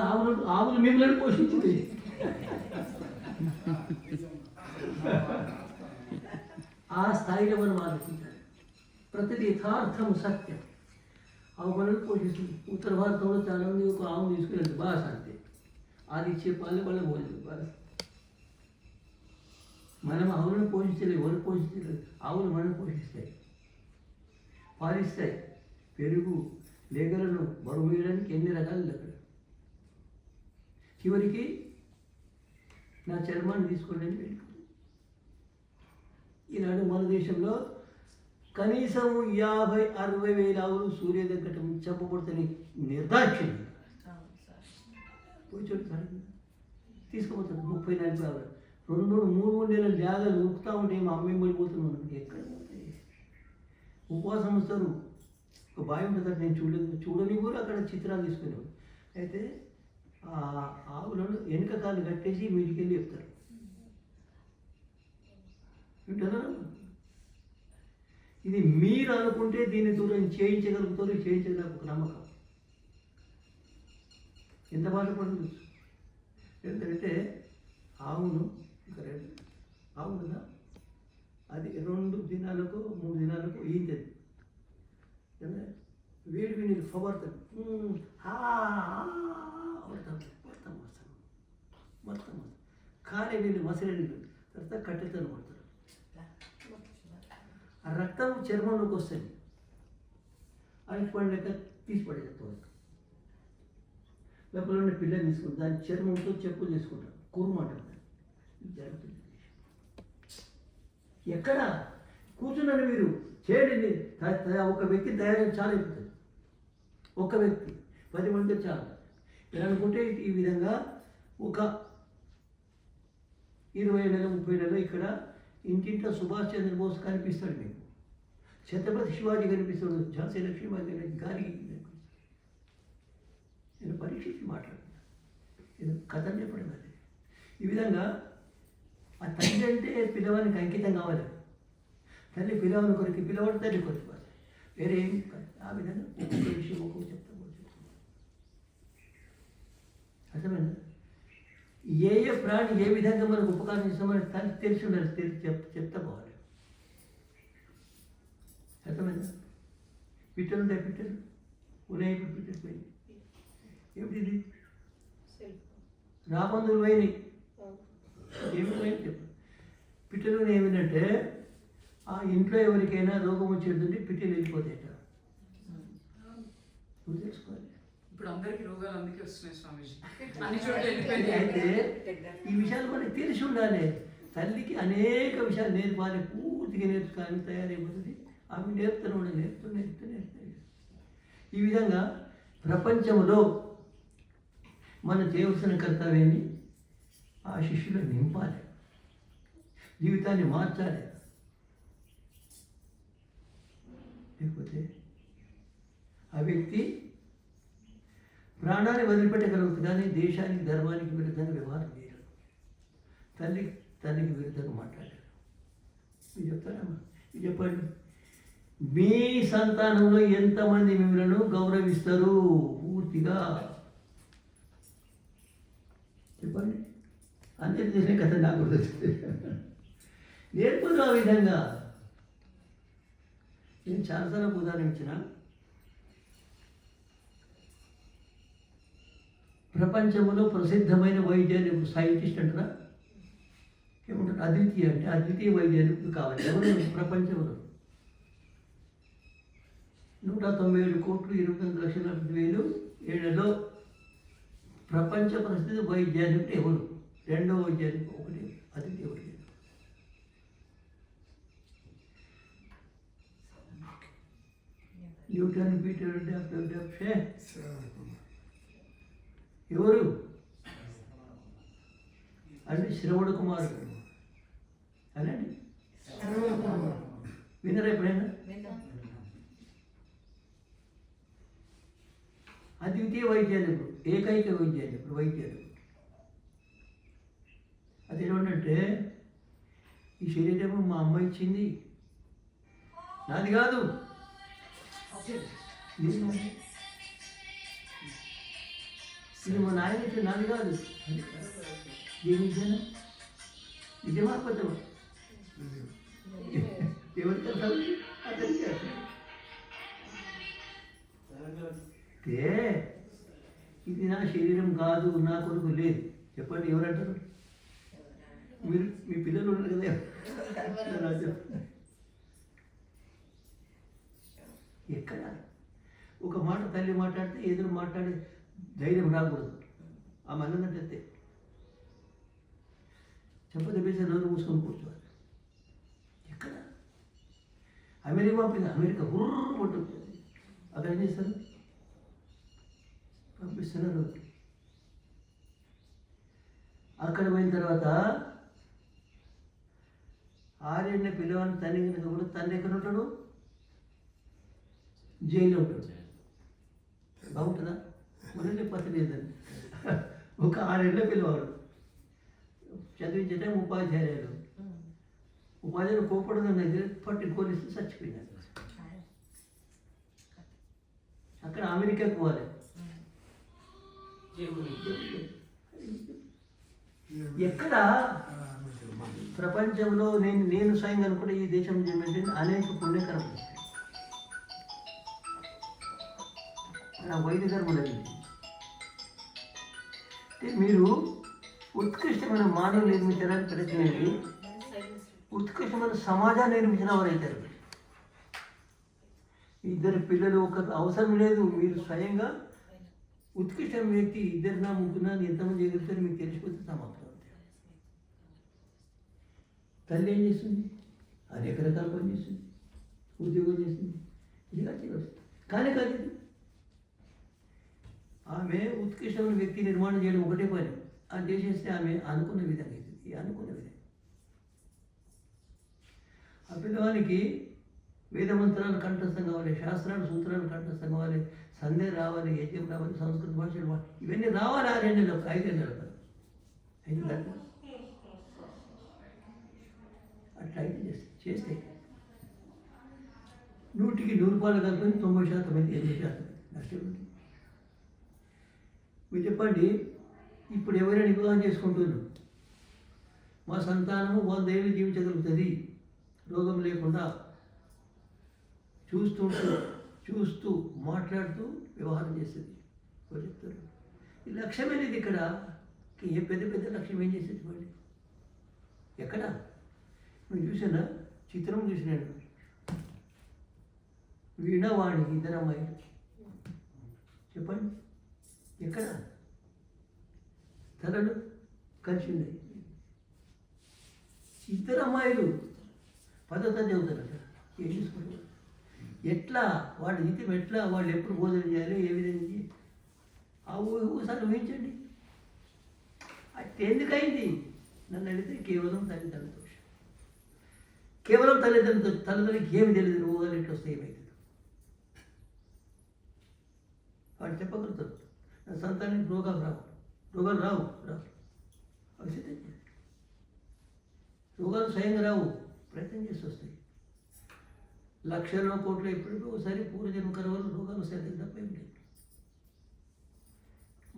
ఆవులు మిమ్మల్ని పోషించింది. ఆ స్థాయిలో మనం ఆలోచించాలి. ప్రతిదీ యథార్థం సత్యం. ఆవులను పోషిస్తుంది. ఉత్తర భారతంలో చాలామంది ఒక ఆవును తీసుకునేది బాగా అంతే. అది ఇచ్చే పాలు వాళ్ళ పోలేదు బాగా. మనం ఆవులను పోషించలేదు, ఎవరు పోషించలేదు. ఆవులు మనం పోషిస్తాయి, పాలిస్తాయి, పెరుగు, లేగలను బరువు వేయడానికి ఎన్ని రకాలు లెక్కలు. చివరికి నా చర్మాన్ని తీసుకోండి అని పెట్టుకుంది. ఈనాడు మన దేశంలో కనీసం 50-60 వేల ఆవులు సూర్య దగ్గర చెప్పబడుతుంది. నిర్దాక్ష్యం పోయి చోటు తీసుకుపోతాడు. 30-40 ఆవులు 2-3 నెలలు జాగాలు ఉరుకుతూ ఉంటే మా అమ్మాయి పడిపోతున్నాం. ఎక్కడ పోతాయి? ఉపవాసం వస్తారు. ఒక బావి ఉంటుంది, నేను చూడని కూడా అక్కడ చిత్రాలు తీసుకునేవాడు. అయితే ఆ ఆవులను వెనుక కాళ్ళు కట్టేసి మీదికెళ్ళి చెప్తారు. వింటారా? ఇది మీరు అనుకుంటే దీన్ని దూరం చేయించగలుగుతారు, చేయించగల ఒక నమ్మకం. ఎంత బాధపడుతుంది ఎందుకంటే ఆవును ఆవు కదా, అది 2 దినాలకు 3 దినాలకు ఈంతది. వేడి నీళ్ళు పడతాడు, మొత్తం కాలే నీళ్ళు, మసలి నీళ్ళు, తర్వాత కట్టెతో పడతాడు. ఆ రక్తం చర్మంలోకి వస్తుంది. అది పడినాక తీసి పడేస్తారు. లోపల ఉన్న పిల్లని తీసుకుంటారు, దాని చర్మంతో చెప్పులు తీసుకుంటారు, కుర్మ అంటారు. జరుగుతుంది. ఎక్కడ కూర్చున్నాడు మీరు చేయండి. ఒక వ్యక్తి తయారు చాలా అయిపోతుంది. ఒక వ్యక్తి 10 మంది చాలు. మీరు అనుకుంటే ఈ విధంగా ఒక 20 నెలలు 30 నెలలు ఇక్కడ ఇంటింట్లో సుభాష్ చంద్రబోస్ కనిపిస్తాడు, మీకు ఛత్రపతి శివాజీ కనిపిస్తాడు, ఝాన్సీ లక్ష్మీబాయి గారి నేను పరీక్షించి మాట్లాడుతున్నాను. నేను కథలు చెప్పడం అది. ఈ విధంగా ఆ తల్లి అంటే పిల్లవానికి అంకితం కావాలి. తల్లి పిల్లవాని కొరికి, పిల్లవాడు తల్లి కొరికి, వేరే ఏం కాదు. ఆ విధంగా ఒక్కొక్క విషయం ఒక్కొక్క చెప్తాను. అర్థమైందా? ఏ ప్రాణి ఏ విధంగా మనకు ఉపకారం చేస్తామని తెలిసి ఉండాలి, చెప్తా పోవాలి. అర్థమైందా? పిట్టలు ఉంటాయి, పిట్టలు ఉన్నాయి, పిట్టలు పోయింది. ఏమిటి రాబందులు పోయినాయి, ఏమి పోయింది చెప్పు. పిట్టలు ఏమిటంటే ఆ ఇంట్లో ఎవరికైనా రోగం వచ్చేదంటే పిట్టలు వెళ్ళిపోతాయట. నువ్వు తెలుసుకోవాలి. ఇప్పుడు అందరికి రోగాలు అందుకే వస్తున్నాయి స్వామీజీ, అన్ని చోట్ల వెళ్ళిపోయింది. అయితే ఈ విషయాలు మనకి తెలిసి ఉండాలి. తల్లికి అనేక విషయాలు నేర్పాలి, పూర్తిగా నేర్చుకోవాలి, తయారైపోతుంది. ఆమె నేర్పుతూ. ఈ విధంగా ప్రపంచంలో మనం చేయవలసిన కర్తవ్యాన్ని ఆ శిష్యులు నింపాలి, జీవితాన్ని మార్చాలి. లేకపోతే ఆ వ్యక్తి ప్రాణాన్ని వదిలిపెట్టగలుగుతుంది, కానీ దేశానికి ధర్మానికి విరుద్ధంగా వ్యవహారం చేయరు. తల్లికి విరుద్ధంగా మాట్లాడారు. మీరు చెప్తారమ్మా, ఇది చెప్పండి. మీ సంతానంలో ఎంతమంది మిమ్మల్ని గౌరవిస్తారు పూర్తిగా చెప్పండి. అందరికి తెలిసిన కథ నాకు గుర్తొస్తుంది. నేర్పదు ఆ విధంగా. నేను చాలాసార్లు ఉదాహరణ ఇచ్చిన. ప్రపంచంలో ప్రసిద్ధమైన వైద్యాలు సైంటిస్ట్ అంటారా ఏమంటారు? అద్వితీయ వైద్యాలు కావాలి. ఎవరు ప్రపంచంలో 197,28,00,000 ఏళ్లలో ప్రపంచ ప్రసిద్ధ వైద్యాలు అంటే ఎవరు? రెండో వైద్యానికి ఒకటి అద్వితీయ వైద్యాలు. న్యూటన్, పీటర్, డాక్టర్ ఎవరు అంటే శ్రవణ కుమారుడు అనండి. వినరా ఎప్పుడైనా? అద్వితీయ వైద్యాలు ఇప్పుడు, ఏకైక వైద్యాలు అది ఏమంటే ఈ శరీరం మా అమ్మ ఇచ్చింది, నాది కాదు. ఇది మా నాయన ఇచ్చింది, నాది కాదు. ఏమి ఇచ్చాను? నిజమా అబద్ధమా? ఎవరికి అతనికి ఇది నా శరీరం కాదు, నా కొడుకు లేదు. చెప్పండి, ఎవరంటారు? మీరు మీ పిల్లలు ఉన్నారు కదా. ఎక్కడ ఒక మాట తల్లి మాట్లాడితే ఎదురు మాట్లాడే ధైర్యం రాకూడదు. ఆ మనంటే చెప్పదెబ్బేసి నోరు మూసుకొని కూర్చోవాలి. ఎక్కడ అమెరికా హుర్రు ఉంటుంది. అక్కడ ఏం చేస్తారు? పంపిస్తున్నారు. అక్కడ పోయిన తర్వాత 6 ఏళ్ళ పిల్లవాడిని తండ్రి కనుక కూడా తండ్రి ఎక్కడ ఉంటాడు? జైల్లో ఉంటాడు. బాగుంటుందా? మొదటి పత్తి లేదని ఒక 6 ఏళ్ళ పిల్లవాడు చదివించటే ఉపాధ్యాయులు కోపడుతుంది, పట్టి పోలీసులు చచ్చిపోయినారు. అక్కడ అమెరికాకు పోవాలి. ఎక్కడ ప్రపంచంలో నేను స్వయంగా అనుకుంటే ఈ దేశం ఏమంటే అనేక పుణ్యకరం నా వైద్య ధర్మం అంటే మీరు ఉత్కృష్టమైన మానవులు నిర్మించడానికి ప్రయత్నించి ఉత్కృష్టమైన సమాజాన్ని నిర్మించిన వారు అవుతారు. ఇద్దరు పిల్లలు ఒకరు అవసరం లేదు. మీరు స్వయంగా ఉత్కృష్టమైన వ్యక్తి, ఇద్దరునా ముగ్గురునా ఎంతమంది ఎదుగుతారు మీకు తెలిసిపోతే సమాప్తం. తల్లి ఏం చేస్తుంది? అనేక రకాల పని చేస్తుంది, ఉద్యోగం చేస్తుంది, ఇది వస్తుంది. కానీ కాదు, ఆమె ఉత్కృష్టమైన వ్యక్తి నిర్మాణం చేయడం ఒకటే పని. అది చేసేస్తే ఆమె అనుకున్న విధంగా అవుతుంది. అనుకున్న విధంగా ఆ పిల్లవానికి వేదమంత్రాలు కంఠస్థం కావాలి, శాస్త్రాలు సూత్రాలు కంఠస్థం కావాలి, సందేహం రావాలి, యజ్ఞం రావాలి, సంస్కృత భాషలు ఇవన్నీ రావాలి. 6 ఏళ్ళలో 5 ఏళ్ళలో 5 గంటలు అట్లా అయితే చేస్తే 100కి 100 కలుపుకొని 90% 8% నష్టం. మీరు చెప్పండి, ఇప్పుడు ఎవరైనా వివాహం చేసుకుంటున్నారు, మా సంతానము 100 ఏళ్ళు జీవించగలుగుతుంది రోగం లేకుండా, చూస్తూ మాట్లాడుతూ వ్యవహారం చేసేది. ఎవరు చెప్తారు? ఈ లక్ష్యం అనేది ఇక్కడ ఏ పెద్ద పెద్ద లక్ష్యం ఏం చేసేది మళ్ళీ ఎక్కడ? మీరు చూసినా చిత్రం చూసినాడు, వీణవాణి ఇద్దరు అమ్మాయిలు, చెప్పండి ఎక్కడ తలలు కలిసి ఉన్నాయి. ఇద్దరు అమ్మాయిలు పద్ధతి చదువుతారట. ఏం చేసుకుంటారు? ఎట్లా వాళ్ళ జీతం ఎట్లా, వాళ్ళు ఎప్పుడు భోజనం చేయాలి, ఏ విధంగా చేయాలి? ఆ ఊసారి ఊహించండి. అది ఎందుకైంది నన్ను అడిగితే కేవలం తల్లిదండ్రుల దోషం. కేవలం తల్లిదండ్రులకి ఏమి తెలియదు, రోగాలు ఎట్లా వస్తాయి, ఏమైతుంది వాడు చెప్పగలుగుతారు. నా సంతానానికి రోగాలు రావు అవి రోగాలు స్వయంగా రావు, ప్రయత్నం చేసి వస్తాయి. లక్షల్లో కోట్లు ఎప్పుడూ ఒకసారి పూర్వజన్మ కరవలు రోగాలు వస్తాయి తప్ప ఏం లేదు.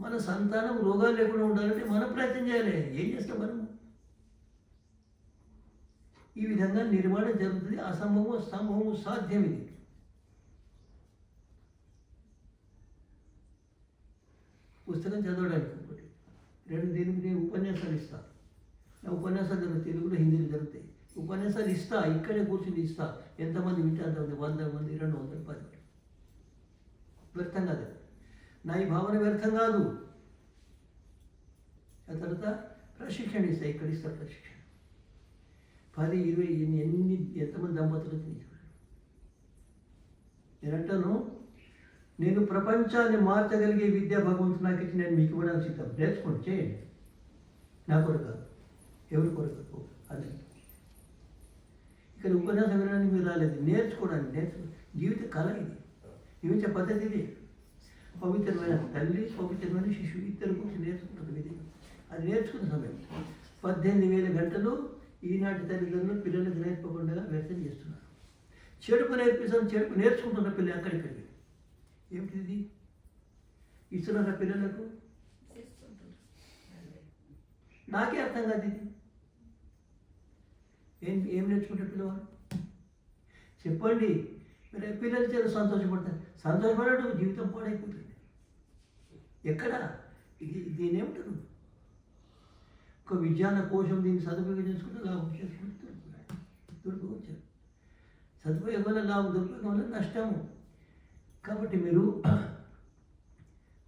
మన సంతానం రోగాలు లేకుండా ఉండాలంటే మనం ప్రయత్నం చేయాలి. ఏం చేస్తాం మనము? ఈ విధంగా నిర్మాణం జరుగుతుంది. అసంభవము సాధ్యం. ఇది పుస్తకం చదవడానికి ఒకటి, 2 దీనికి నేను ఉపన్యాసాలు ఇస్తా. నా ఉపన్యాసాలు జరుగుతాయి, తెలుగులో హిందీలో జరుగుతాయి. ఉపన్యాసాలు ఇస్తా, ఇక్కడే కూర్చుని ఇస్తా. ఎంతమంది వింటే అంతమంది, 100 మంది, 200, 10 వ్యర్థం కాదు. నా ఈ భావన వ్యర్థం కాదు. ఆ తర్వాత ప్రశిక్షణ ఇస్తా, ఇక్కడ ఇస్తా ప్రశిక్షణ. 10, 20 ఎంతమంది దంపతులు నేను అంటాను, నేను ప్రపంచాన్ని మార్చగలిగే విద్య భగవంతుడు నాకు ఇచ్చి నేను మీకు కూడా సిద్ధం. నేర్చుకోండి, చేయండి. నా కొరకు కాదు, ఎవరి కొరకు అది. ఇక్కడ ఉపన్యాసం వినడానికి మీరు రాలేదు, నేర్చుకోవడానికి. జీవిత కళ ఇది, జీవించే పద్ధతి ఇది. పవిత్రమైన తల్లి, పవిత్రమైన శిశువు, ఇద్దరు కూర్చొని నేర్చుకుంటుంది ఇది. అది నేర్చుకున్న సమయం 18,000 గంటలు ఈనాటి తల్లిదండ్రులు పిల్లలకు నేర్పకుండా వ్యర్థం చేస్తున్నారు. చెడుపు నేర్చుకుంటున్న పిల్లలు అక్కడిక్కడికి. ఏమిటిది ఇస్తున్నారా పిల్లలకు? నాకే అర్థం కాదు ఇది. ఏం నేర్చుకుంటారు పిల్లవాడు? చెప్పండి. మీరు పిల్లలు చాలా సంతోషపడతారు. సంతోషపడడం జీవితం పాడైపోతుంది. ఎక్కడ దీని ఏమిటారు? ఒక విజ్ఞాన కోశం దీన్ని సదుపయోగం చేసుకుంటే లాభం చేసుకుంటే దొరికిపోవచ్చు. సదుపయోగం వల్ల లాభం, దురుపయోగం వల్ల నష్టము. కాబట్టి మీరు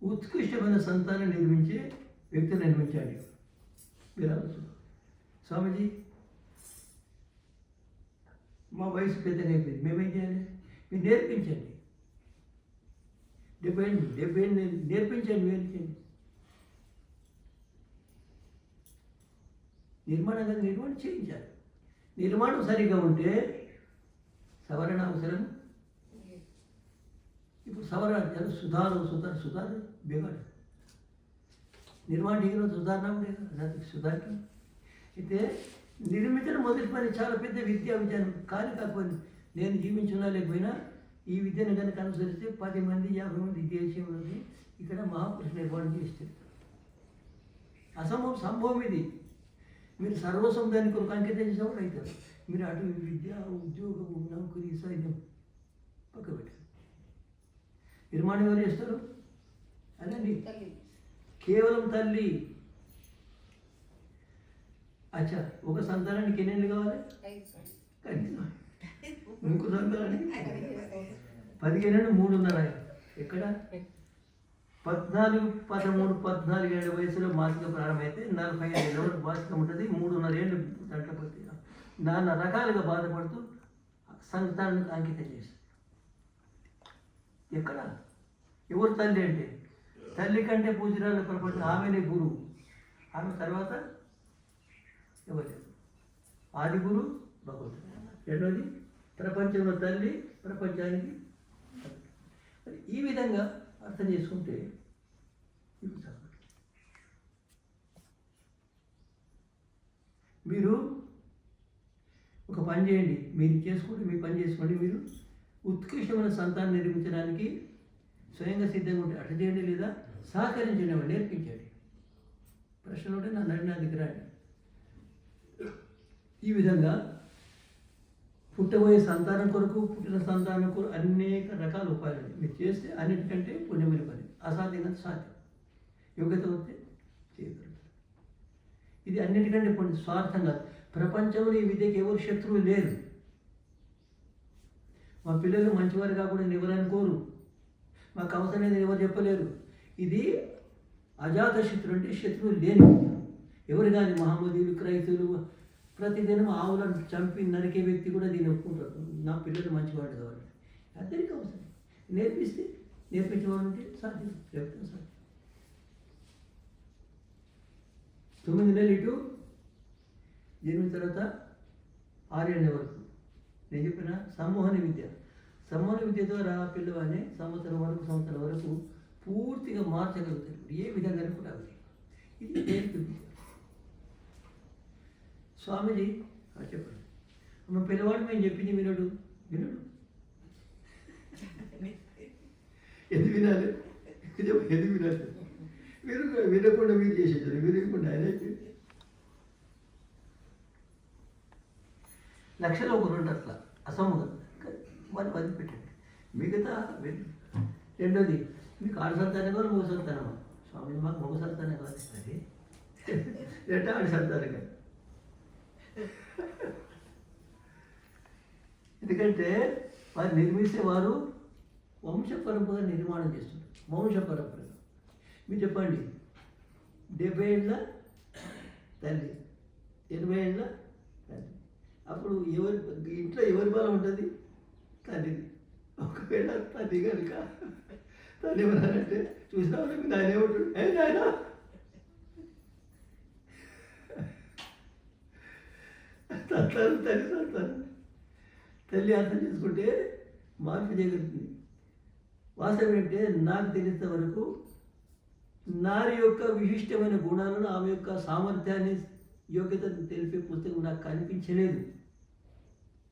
ఉత్కృష్టమైన సంతానం నిర్మించే వ్యక్తిని నిర్మించండి. మీరు ఆలోచన, స్వామీజీ మా వయసు పెద్దగా అయిపోయింది, మేమేం చేయాలి? మీరు నేర్పించండి. 70 నేర్పించండి. నిర్మాణం చేయించాలి. నిర్మాణం సరిగా ఉంటే సవరణ అవసరం. ఇప్పుడు సవరణ సుధారు బిగాడు నిర్మాణ డిగ్రీలో సుధారణ ఉండేది. సుధారణ అయితే నిర్మించడం మొదటి పని చాలా పెద్ద విజ్ఞానం. కాకపోతే నేను జీవించున్నా లేకపోయినా ఈ విద్యను కనుక అనుసరిస్తే 10 మంది 50 మంది దేశంలోని ఇక్కడ మహాపురుష నిర్మాణం చేస్తారు. సంభవం ఇది. మీరు సర్వస్వం దాని కొరకు అంకితం చేసేవాడు అవుతారు. మీరు అటు విద్య, ఉద్యోగము, నౌకరీ, సైన్యం పక్క పెట్టారు. నిర్మాణం ఎవరు చేస్తారు? అదండి, కేవలం తల్లి. అచ్చా, ఒక సంతానానికి ఎన్ని ఏళ్ళు కావాలి? ఇంకో సంతానానికి 15 ఏళ్ళు, 3.5. ఎక్కడ? 14, 13, 14 ఏళ్ళ వయసులో మాసిక ప్రారంభమైతే 45 ఏళ్ళ వరకు మాసిక ఉంటుంది. 3.5 ఏళ్ళు దాంట్లో పోతే నానా రకాలుగా బాధపడుతూ సంతానానికి అంకితం చేస్తారు. ఎక్కడ? ఎవరు తల్లి అంటే? తల్లి కంటే పూజరాలు ప్రపంచం, ఆమెనే గురువు. ఆమె తర్వాత ఎవరు? ఆది గురు భగవంతుడు. రెండోది ప్రపంచంలో తల్లి, ప్రపంచానికి. ఈ విధంగా అర్థం చేసుకుంటే మీరు ఒక పని చేయండి. మీరు చేసుకుంటే మీ పని చేసుకోండి. మీరు ఉత్కృష్టమైన సంతానం నిర్మించడానికి స్వయంగా సిద్ధంగా ఉంటే అటు చేయండి, లేదా సహకరించండి, నేర్పించండి. ప్రశ్నలు ఉంటే నన్ను అడిగిన దగ్గర రండి. ఈ విధంగా పుట్టబోయే సంతానం కొరకు, పుట్టిన సంతానం కొరకు అనేక రకాల ఉపాయాలు ఉన్నాయి. మీరు చేస్తే అన్నిటికంటే పుణ్యమైన పని, అసాధ్యంగా సాధ్యం, యోగ్యత ఉంటే చేయగలుగుతారు. ఇది అన్నిటికంటే పుణ్యం, స్వార్థంగా. ప్రపంచంలో ఈ విద్యకి ఎవరు శత్రువులు లేరు. మా పిల్లలు మంచివారు కాకుండా ఎవరు అనుకోరు, మాకు అవసరం లేదని ఎవరు చెప్పలేరు. ఇది అజాత శత్రువు, అంటే శత్రువులు లేని విద్య. ఎవరు కానీ మహమ్మదీయులు, క్రైస్తవులు ప్రతిదినం ఆవులను చంపి నరికే వ్యక్తి కూడా దీన్ని ఒప్పుకుంటారు. నా పిల్లలు మంచివాడు కావాలి, అందరికీ అవసరం. నేర్పిస్తే నేర్పించేవాడు ఉంటే సాధ్యం, చెప్తాను సాధ్యం. 9 నెలలు ఇటు జన్మిన తర్వాత 6 ఏళ్ళ వరకు నేను చెప్పిన సమ్మోహన విద్య. సమ్మోహన విద్య ద్వారా పిల్లవాడిని సంవత్సరం వరకు పూర్తిగా మార్చగలుగుతారు, ఏ విధంగా కూడా. ఇది నేర్పి విద్య. స్వామీజీ చెప్పండి, మా పిల్లవాడు మేము చెప్పింది వినడు. ఎందుకు వినాలి? ఎందుకు వినాలి? మీరు వినకుండా మీరు చేసేసారు, వినకుండా ఆయన లక్షలో ఒక 2 అట్లా అసమ్మతం వాళ్ళు వదిలిపెట్టండి. మిగతా రెండోది, మీకు 6 సంతానం కాదు, 3 సంతానమా? స్వామి మాకు 3 సంతానం కాదు, అది 6 సంతానం కాదు. ఎందుకంటే వారు నిర్మిస్తే వారు వంశ పరంపర నిర్మాణం చేస్తున్నారు. వంశ పరంపరగా మీరు చెప్పండి, 70 ఏళ్ళ తల్లి, 80 ఏళ్ళ తల్లి. అప్పుడు ఇంట్లో ఎవరి బలం ఉంటుంది? తల్లిది. ఒకవేళ తల్లి కనుక తల్లి ఏమన్నారంటే చూసినా మీకు ఆయన ఏమంటాడు, నాయన సంతానం తల్లి సంతానం. తల్లి అర్థం చేసుకుంటే మార్పు చేయగలుగుతుంది. వాస్తవం ఏంటంటే నాకు తెలిసిన వరకు నారి యొక్క విశిష్టమైన గుణాలను, ఆమె యొక్క సామర్థ్యాన్ని, యోగ్యతను తెలిపే పుస్తకం నాకు కనిపించలేదు.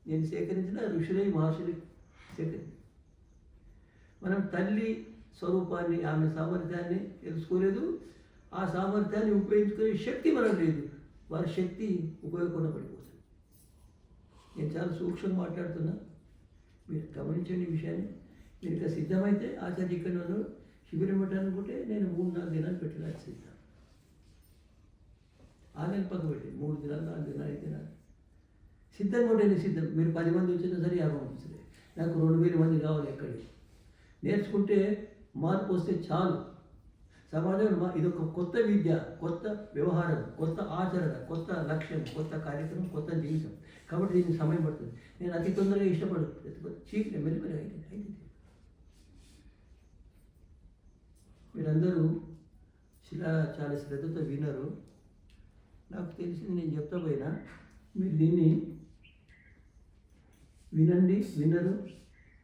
నేను సేకరించిన ఋషులై మహర్షులు సేకరించి మనం తల్లి స్వరూపాన్ని, ఆమె సామర్థ్యాన్ని తెలుసుకోలేదు. ఆ సామర్థ్యాన్ని ఉపయోగించుకునే శక్తి మనం లేదు. వారి శక్తి ఉపయోగకుండా పడిపోతుంది. నేను చాలా సూక్ష్మంగా మాట్లాడుతున్నా, మీరు గమనించండి ఈ విషయాన్ని. మీరు ఇంకా సిద్ధమైతే ఆచార్య ఇక్కడ శిబిరం పెట్టాలనుకుంటే నేను 3-4 దినాలు పెట్టడానికి సిద్ధం. 6 నెలలు పక్క పెట్టి 3 దినాలు 4 దినాలు 5 దినాలు సిద్ధంగా ఉంటే సిద్ధం. మీరు 10 మంది వచ్చినా సరే 50 మంది సరే, నాకు 2000 మంది కావాలి. ఎక్కడి నేర్చుకుంటే మార్పు వస్తే చాలు. సమాజంలో ఇది ఒక కొత్త విద్య, కొత్త వ్యవహారం, కొత్త ఆచరణ, కొత్త లక్ష్యం, కొత్త కార్యక్రమం, కొత్త జీవితం. కాబట్టి దీనికి సమయం పడుతుంది. నేను అతి తొందరగా ఇష్టపడు చీకటి మెల్లిమెల్లి అయితే మీరందరూ చాలా శ్రద్ధతో వినరు. నాకు తెలిసింది నేను చెప్తా పోయినా మీరు దీన్ని వినండి, వినరు,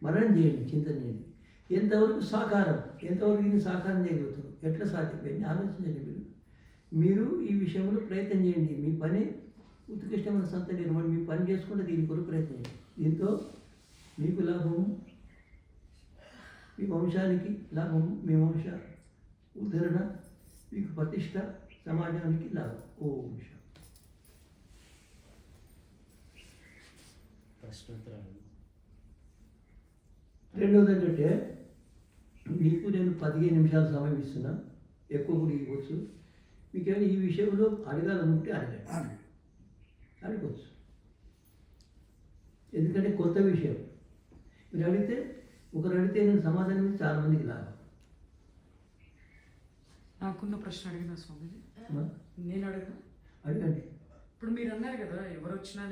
మననం చేయండి, చింతన చేయండి. ఎంతవరకు సాకారం, ఎంతవరకు దీన్ని సాకారం చేయగలుగుతారు, ఎట్లా సాధ్యమైంది ఆలోచించండి. మీరు ఈ విషయంలో ప్రయత్నం చేయండి. మీ పని ఉత్కృష్టమైన సంత నిర్మాణం, మీ పని చేసుకుంటే దీని కొరకు ప్రయత్నం చేయండి. దీంతో మీకు లాభము, మీ వంశానికి లాభము, మీ వంశ ఉద్ధరణ, మీకు ప్రతిష్ట, సమాజానికి లాభం. ఓం శాంతి. ప్రశ్నోత్తరాలు. రెండవది ఏంటంటే, మీకు నేను 15 నిమిషాల సమయం ఇస్తున్నా, ఎక్కువ కూడా ఇవ్వచ్చు. మీకేమైనా ఈ విషయంలో అడగాలనుకుంటే అడగవచ్చు. ఎందుకంటే కొత్త విషయం. మీరు అడిగితే, ఒకరు అడిగితే నేను సమాధానం ఇస్తే చాలామందికి లాభం. నాకున్న ప్రశ్న అడిగిన స్వామిజీ, నేను అడగండి. ఇప్పుడు మీరు అన్నారు కదా, ఎవరు వచ్చినా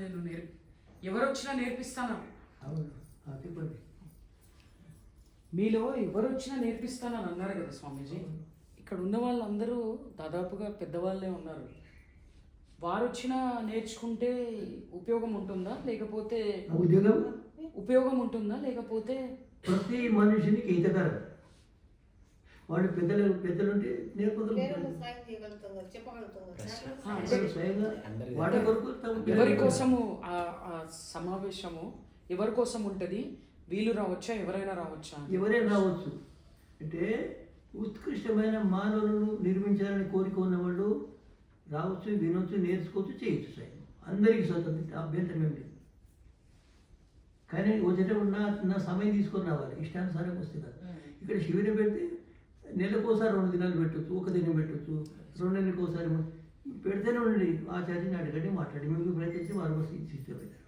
నేర్పిస్తాను. అవును, చెప్పండి. మీలో ఎవరు వచ్చినా నేర్పిస్తానని అన్నారు కదా స్వామీజీ. ఇక్కడ ఉన్న వాళ్ళందరూ దాదాపుగా పెద్దవాళ్ళే ఉన్నారు. వారు వచ్చినా నేర్చుకుంటే ఉపయోగం ఉంటుందా, లేకపోతే ఉపయోగం ఉంటుందా, లేకపోతే ప్రతి మనిషినికి హితకరం. వాడు పెద్దలుంటే ఎవరి కోసము ఆ సమావేశము ఎవరి కోసం ఉంటుంది? వీళ్ళు రావచ్చా, ఎవరైనా రావచ్చా? ఎవరైనా రావచ్చు. అంటే ఉత్కృష్టమైన మానవులను నిర్మించాలని కోరిక ఉన్నవాళ్ళు రావచ్చు, వినొచ్చు, నేర్చుకోవచ్చు, చేయొచ్చు సార్. అందరికీ స్వతంత్రం, అభ్యంతరం ఏం లేదు. కానీ వచ్చేటప్పుడు నా సమయం తీసుకొని రావాలి, ఇష్టానుసారం వస్తే కాదు. ఇక్కడ శిబిరం పెడితే నెలకోసారి 2 దినాలు పెట్టవచ్చు, 1 దినం పెట్టవచ్చు, 2 నెలలకు ఒకసారి పెడితేనే ఉండండి. ఆచార్యని అడగండి, మాట్లాడి మీకు ప్రయత్నించి వారు శిస్తూ పెట్టారు.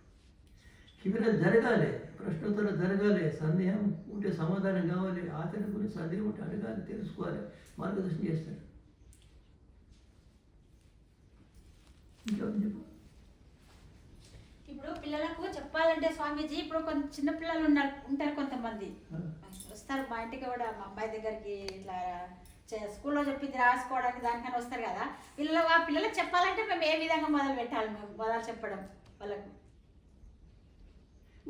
శిబిరాలు జరగాలి, ప్రశ్నోత్తరాలు జరగాలి, సందేహం ఉంటే సమాధానం కావాలి, ఆచరణ గురించి సందేహం ఉంటే అడగాలి, తెలుసుకోవాలి, మార్గదర్శనం చేస్తాడు. ఇంకా చెప్పు. ఇప్పుడు పిల్లలకు చెప్పాలంటే స్వామీజీ, ఇప్పుడు కొంత చిన్న పిల్లలు ఉంటారు కొంతమంది వస్తారు మా ఇంటికి కూడా, మా అబ్బాయి దగ్గరికి ఇట్లా స్కూల్లో చెప్పింది రాసుకోవడానికి దానికని వస్తారు కదా. ఆ పిల్లలకు చెప్పాలంటే మేము ఏ విధంగా మొదలు పెట్టాలి? మేము మొదలు చెప్పడం వాళ్ళకు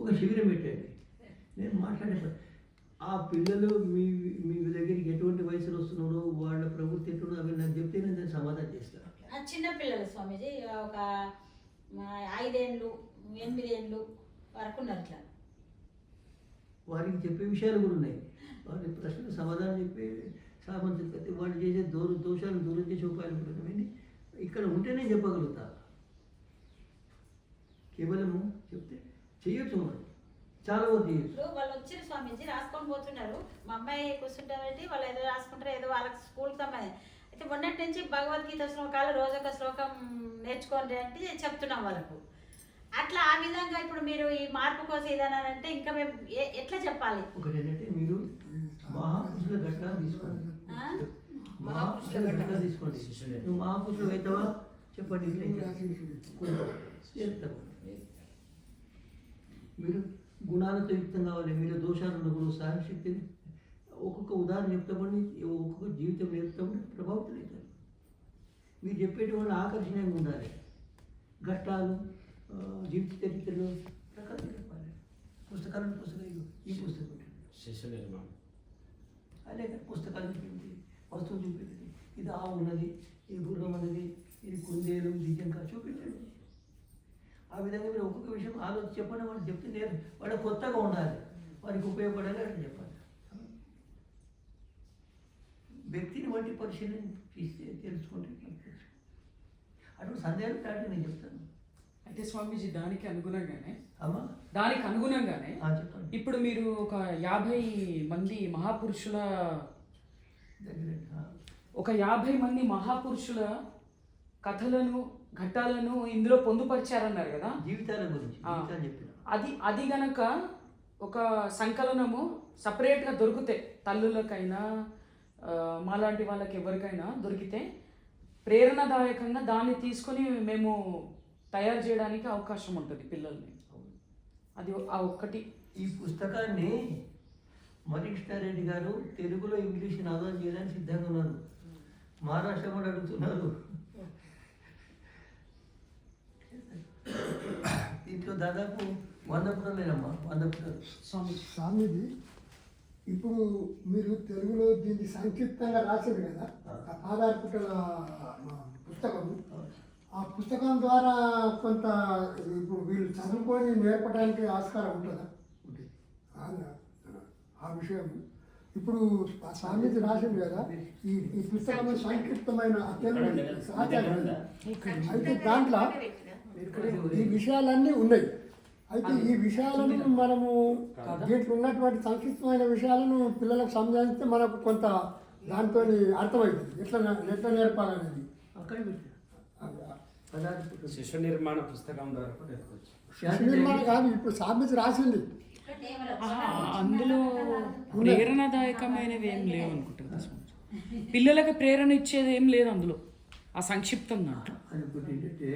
ఒక శిబిరం పెట్టండి, నేను మాట్లాడే ఆ పిల్లలు మీ దగ్గరికి ఎటువంటి వయసులో వస్తున్నారో, వాళ్ళ ప్రవృత్తి ఎట్లున్నదో అవి నాకు చెప్తే నేను దాన్ని సమాధానం చేస్తాను. చిన్న పిల్లలు స్వామీజీ ఒక 5 ఏళ్ళు 8 ఏళ్ళు వరకు ఉన్నారు. ఇట్లా వారికి చెప్పే విషయాలు కూడా ఉన్నాయి. వారి ప్రశ్నకు సమాధానం చెప్పే సామంతి వాళ్ళు చేసే దోషాలను దూరం చేసే ఉపాయాలు కూడా ఉన్నాయి. ఇక్కడ ఉంటేనే చెప్పగలుగుతా, కేవలము చెప్తే చేయొచ్చు, మనం చాలా వరకు చేయొచ్చు. ఇప్పుడు వాళ్ళు వచ్చారు స్వామీజీ, రాసుకొని పోతున్నారు. మా అమ్మాయి కూర్చుంటారంటే వాళ్ళు ఏదో రాసుకుంటారు, ఏదో వాళ్ళకి స్కూల్కి సంబంధించి. అయితే మొన్నటి నుంచి భగవద్గీత శ్లోకాలు రోజు ఒక శ్లోకం నేర్చుకోండి అంటే చెప్తున్నాం వాళ్ళకు. అట్లా ఆ విధంగా ఇప్పుడు మీరు ఈ మార్పు కోసం ఏదైనా అంటే ఇంకా మేము ఎట్లా చెప్పాలి? ఒకటి ఏంటంటే మీరు మహాపురుషుల ఘట్టాలు తీసుకోండి, మహాపురుషుల ఘట్టాలు తీసుకోండి. నువ్వు మహాపురుషులు అవుతావా చెప్పండి. మీరు గుణాలతో యుక్తం కావాలి, మీరు దోషాలు ఉన్నప్పుడు సహనశక్తి. ఒక్కొక్క ఉదాహరణ చెప్తామని ఒక్కొక్క జీవితం చెప్తామని ప్రభావితం అవుతారు. మీరు చెప్పేటువంటి ఆకర్షణీయంగా ఉండాలి. ఘట్టాలు, జీవిత చరిత్రలు రకాలు చెప్పాలి. పుస్తకాలు ఈ పుస్తకం శిశు నిర్మాణం అదే పుస్తకాలు చూపింది, వస్తువు చూపింది, ఇది ఆవు ఉన్నది, ఇది గుర్రం ఉన్నది, ఇది కుందేలు, దిజంగా చూపించండి. ఆ విధంగా మీరు ఒక్కొక్క విషయం ఆలోచించి చెప్పండి. వాళ్ళు చెప్తే వాడు కొత్తగా ఉండాలి, వారికి ఉపయోగపడాలి అని చెప్పాలి. వ్యక్తిని బట్టి పరిశీలన చేస్తే తెలుసుకుంటే అటు సందేహాలు దాటి నేను చెప్తాను. అయితే స్వామీజీ దానికి అనుగుణంగానే అమ్మా చెప్పండి. ఇప్పుడు మీరు ఒక 50 మంది మహాపురుషుల ఒక 50 మంది మహాపురుషుల కథలను ఘట్టాలను ఇందులో పొందుపరిచారన్నారు కదా, జీవితాల గురించి చెప్పిన అది గనక ఒక సంకలనము సపరేట్గా దొరికితే, తల్లులకైనా మాలాంటి వాళ్ళకి ఎవరికైనా దొరికితే ప్రేరణాదాయకంగా దాన్ని తీసుకొని మేము తయారు చేయడానికి అవకాశం ఉంటుంది పిల్లల్ని. అది ఆ ఒక్కటి. ఈ పుస్తకాన్ని మనీష్టారెడ్డి గారు తెలుగులో ఇంగ్లీష్ అనువాదం చేయడానికి సిద్ధంగా ఉన్నారు. మహారాష్ట్ర కూడా అడుగుతున్నారు. దీంట్లో దాదాపు 100 పుటలేనమ్మా, 100 పుటలు. స్వామీజీ, ఇప్పుడు మీరు తెలుగులో దీన్ని సంక్షిప్తంగా రాసేది కదా, 16 పుటల పుస్తకము. ఆ పుస్తకం ద్వారా కొంత ఇప్పుడు వీళ్ళు చదువుకొని నేర్పడానికి ఆస్కారం ఉంటుందా? ఆ విషయం ఇప్పుడు స్వామీజీ రాసింది కదా, ఈ పుస్తకం సంక్షిప్తమైన తెలుగు ఆచార్య. అయితే దాంట్లో ఈ విషయాలన్నీ ఉన్నాయి. అయితే ఈ విషయాలను మనము దీంట్లో ఉన్నటువంటి సంక్షిప్తమైన విషయాలను పిల్లలకు సంజాయిస్తే మనకు కొంత దాంతో అర్థమవుతుంది ఎట్లా నేర్పాలనేది. శిశు నిర్మాణ పుస్తకం ద్వారా శిశు నిర్మాణం కాదు, ఇప్పుడు స్వామీజీ రాసింది. అందులో ప్రేరణాదాయకమైనవి ఏం లేవు అనుకుంటుంది. పిల్లలకు ప్రేరణ ఇచ్చేది ఏం లేదు అందులో, ఆ సంక్షిప్తంగా. అనుకుంటే ఏంటంటే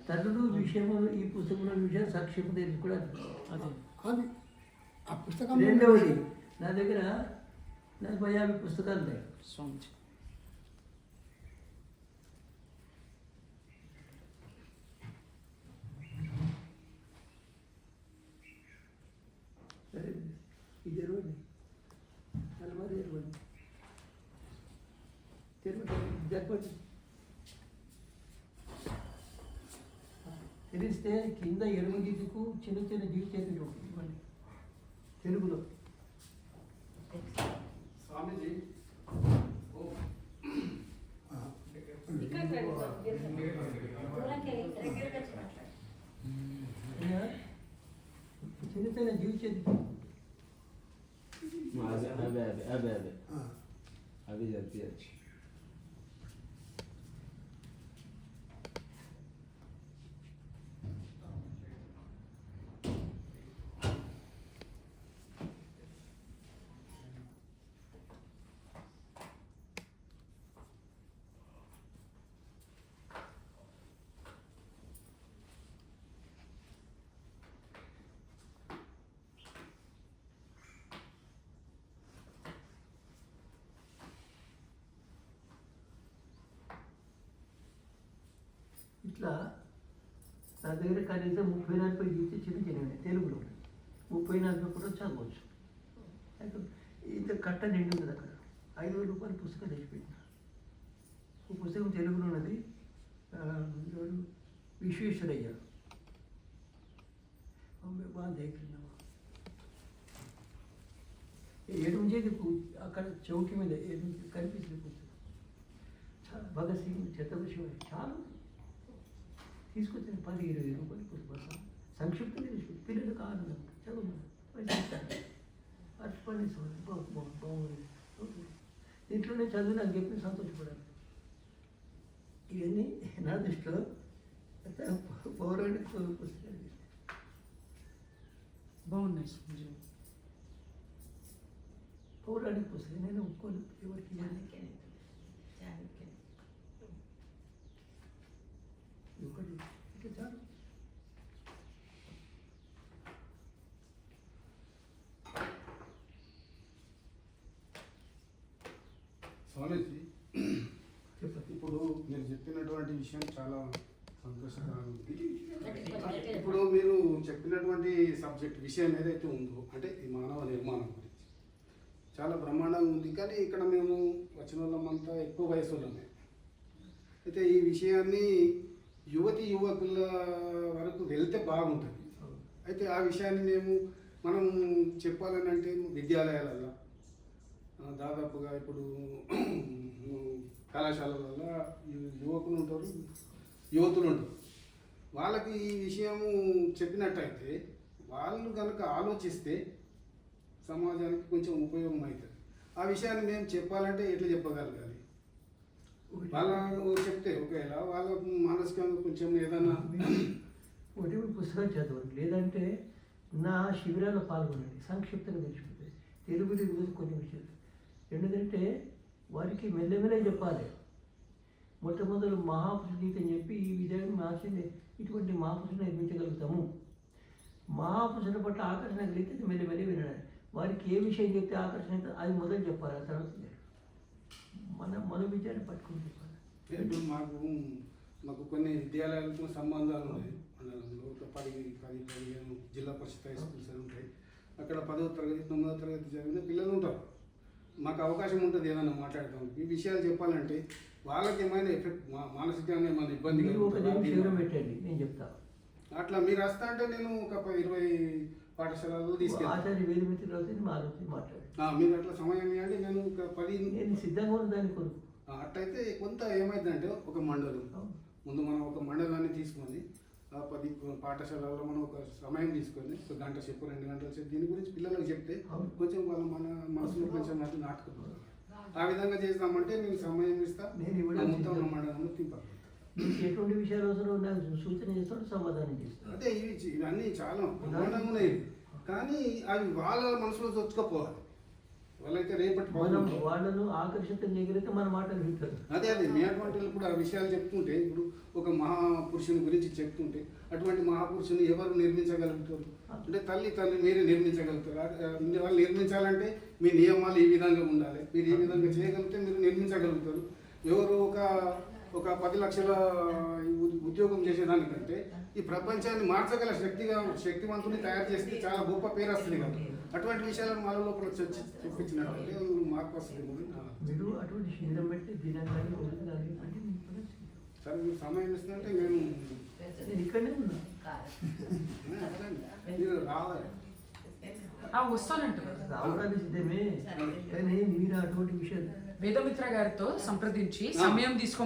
తల్లులు విషయము ఈ పుస్తకంలో విషయం సంక్షేమం తెలుసుకోవడానికి. అది ఆ పుస్తకం. రెండవది, నా దగ్గర 40-50 పుస్తకాలు ఉన్నాయి స్వామిజీ. ఇది 20, 40, 20 తెలిస్తే కింద ఎడమ దిక్కుకు చిన్న చిన్న జీవితాలు ఇవ్వండి తెలుగులో. స్వామీజీ చిన్న చిన్న జీవించేది అదే ఆ. అవి చెప్పచ్చు. ఇట్లా నా దగ్గర కనీసం 30-40 జీవితే చిన్న చిన్నవి తెలుగులో 30-40 కూడా చదవచ్చు. అయితే ఇంత కట్ట నిండి ఉంది అక్కడ 5,000 రూపాయల పుస్తకం తెచ్చిపెట్టిన. ఈ పుస్తకం తెలుగులో ఉన్నది. ఎవరు? విశ్వేశ్వరయ్య బాగా దగ్గర ఏడుంచేది అక్కడ చౌకి మీద కనిపిస్తుంది పుస్తకం. చాలా భగత్ సింగ్, ఛత్రపతి శివాజీ చాలా తీసుకొచ్చిన 10-20 రూపాయలు పుస్తకం సంక్షిప్తంగా తీసుకొచ్చి పిల్లలకు ఆనందం చదువు అర్పణి బాగుంది. ఇంట్లోనే చదువు నాకు చెప్పి సంతోషపడాలి. ఇవన్నీ నా దృష్టిలో పౌరాణిక పుస్తకాలు బాగున్నాయి స్వామీజీ. పౌరాణిక పుస్తకం నేను ఒప్పుకోను ఎవరికి ఒకటి ఇట్లా చాలు. స్వామీజీ, చెప్పండి. ఇప్పుడు మీరు చెప్పినటువంటి విషయం చాలా సంతోషకరంగా ఉంది. ఇప్పుడు మీరు చెప్పినటువంటి సబ్జెక్ట్ విషయం ఏదైతే ఉందో అంటే ఈ మానవ నిర్మాణం గురించి చాలా బ్రహ్మాండంగా ఉంది. కానీ ఇక్కడ మేము వచ్చిన వాళ్ళమంతా ఎక్కువ వయసు వాళ్ళమే. అయితే ఈ విషయాన్ని యువతి యువకుల వరకు వెళ్తే బాగుంటుంది. అయితే ఆ విషయాన్ని మనం చెప్పాలని అంటే విద్యాలయాలలో దాదాపుగా ఇప్పుడు కళాశాలలలో యువకులు ఉంటారు, యువతులు ఉంటారు. వాళ్ళకి ఈ విషయము చెప్పినట్టయితే వాళ్ళు కనుక ఆలోచిస్తే సమాజానికి కొంచెం ఉపయోగం అవుతుంది. ఆ విషయాన్ని మేము చెప్పాలంటే ఎట్లా చెప్పగలగాలి? వాళ్ళ చెప్తే ఒకవేళ వాళ్ళ మానసికంగా కొంచెం ఏదైనా ఒకటి పుస్తకం చదవండి, లేదంటే నా శిబిరాల్లో పాల్గొనండి. సంక్షిప్తంగా తెచ్చిపోతాయి తెలుగులో ఈరోజు కొన్ని విషయాలు. ఎందుకంటే వారికి మెల్లమెల్లే చెప్పాలి. మొట్టమొదటి మహాపురుష గీతం చెప్పి ఈ విధంగా మార్చింది ఇటువంటి మహాపురుషుని నిర్మించగలుగుతాము. మహాపురుషుల పట్ల ఆకర్షణ కలిగితే మెల్లమెల్లి వినడానికి వారికి ఏ విషయం చెప్తే ఆకర్షణ అయితే అది మొదలు చెప్పాలి. ఆ తర్వాత మన విద్యాన్ని పట్టుకుని చెప్పాలి. ఇప్పుడు మాకు కొన్ని విద్యాలయాలతో సంబంధాలు ఉన్నాయి. ఒక 10-15 జిల్లా పరిషత్ హై స్కూల్స్ అని ఉంటాయి. అక్కడ 10వ తరగతి 9వ తరగతి చదివిన పిల్లలు ఉంటారు. మాకు అవకాశం ఉంటుంది ఏదైనా మాట్లాడతాం. ఈ విషయాలు చెప్పాలంటే వాళ్ళకి ఏమైనా ఎఫెక్ట్ మానసికంగా ఏమైనా ఇబ్బంది పెట్టండి, నేను చెప్తాను. అట్లా మీరు వస్తా అంటే నేను ఒక 20 పాఠశాలలో తీసుకెళ్తాను. ఆచార్య వేదిమిత్రులతో మాట్లాడి మీరు అట్లా సమయం ఇవ్వండి. నేను ఒక 10 నేను సిద్ధంగా ఉన్న దాని కొరకు. అట్లయితే కొంత ఏమైందంటే ఒక మండలం ముందు మనం ఒక మండలాన్ని తీసుకొని ఆ 10 పాఠశాలలో మనం ఒక సమయం తీసుకొని ఒక గంట సేపు 2 గంటల సేపు దీని గురించి పిల్లలకు చెప్తే కొంచెం వాళ్ళ మన మనసులో కొంచెం నాటుకుంటారు. ఆ విధంగా చేద్దామంటే నేను సమయం ఇస్తా. నేను మొత్తం మండలంలో తింపాలి. మీకు ఎటువంటి విషయాలు అవసరం నాకు సూచన చేస్తాడు, సమాధానం చేస్తాను. అంటే ఇవన్నీ చాలా బ్రహ్మాండంగా ఉన్నాయి. కానీ అవి వాళ్ళ మనసులో చొచ్చుకోపోవాలి. వాళ్ళైతే రేపటి వాళ్ళను ఆకర్షితం చేయగలిగితే మన మాటలు వింటారు. అదే మీ అటువంటి కూడా ఆ విషయాలు చెప్తుంటే ఇప్పుడు ఒక మహాపురుషుని గురించి చెప్తుంటే అటువంటి మహాపురుషుని ఎవరు నిర్మించగలుగుతారు? అంటే తల్లి మీరే నిర్మించగలుగుతారు. వాళ్ళు నిర్మించాలంటే మీ నియమాలు ఈ విధంగా ఉండాలి. మీరు ఈ విధంగా చేయగలిగితే మీరు నిర్మించగలుగుతారు. ఎవరు ఒక 10 లక్షల ఉద్యోగం చేసేదానికంటే ఈ ప్రపంచాన్ని మార్చగల శక్తివంతుని తయారు చేస్తే చాలా గొప్ప పేరు వస్తుంది కదా. అటువంటి విషయాలను మన లోపల చూపించినట్లయితే మార్పు వస్తుంది. మీరు అటువంటి శరీరం పెట్టి దినాన్ని వదులుతారు అంటే సరే మీరు సమయం ఇస్తుందంటే నేను ఇక్కడనే ఉన్నా. మీరు రావాలి. వస్తానంట రావడానికి సిద్ధమే, కానీ మీరు అటువంటి విషయాలు వేదమిత్ర గారితో సంప్రదించి సమయం తీసుకో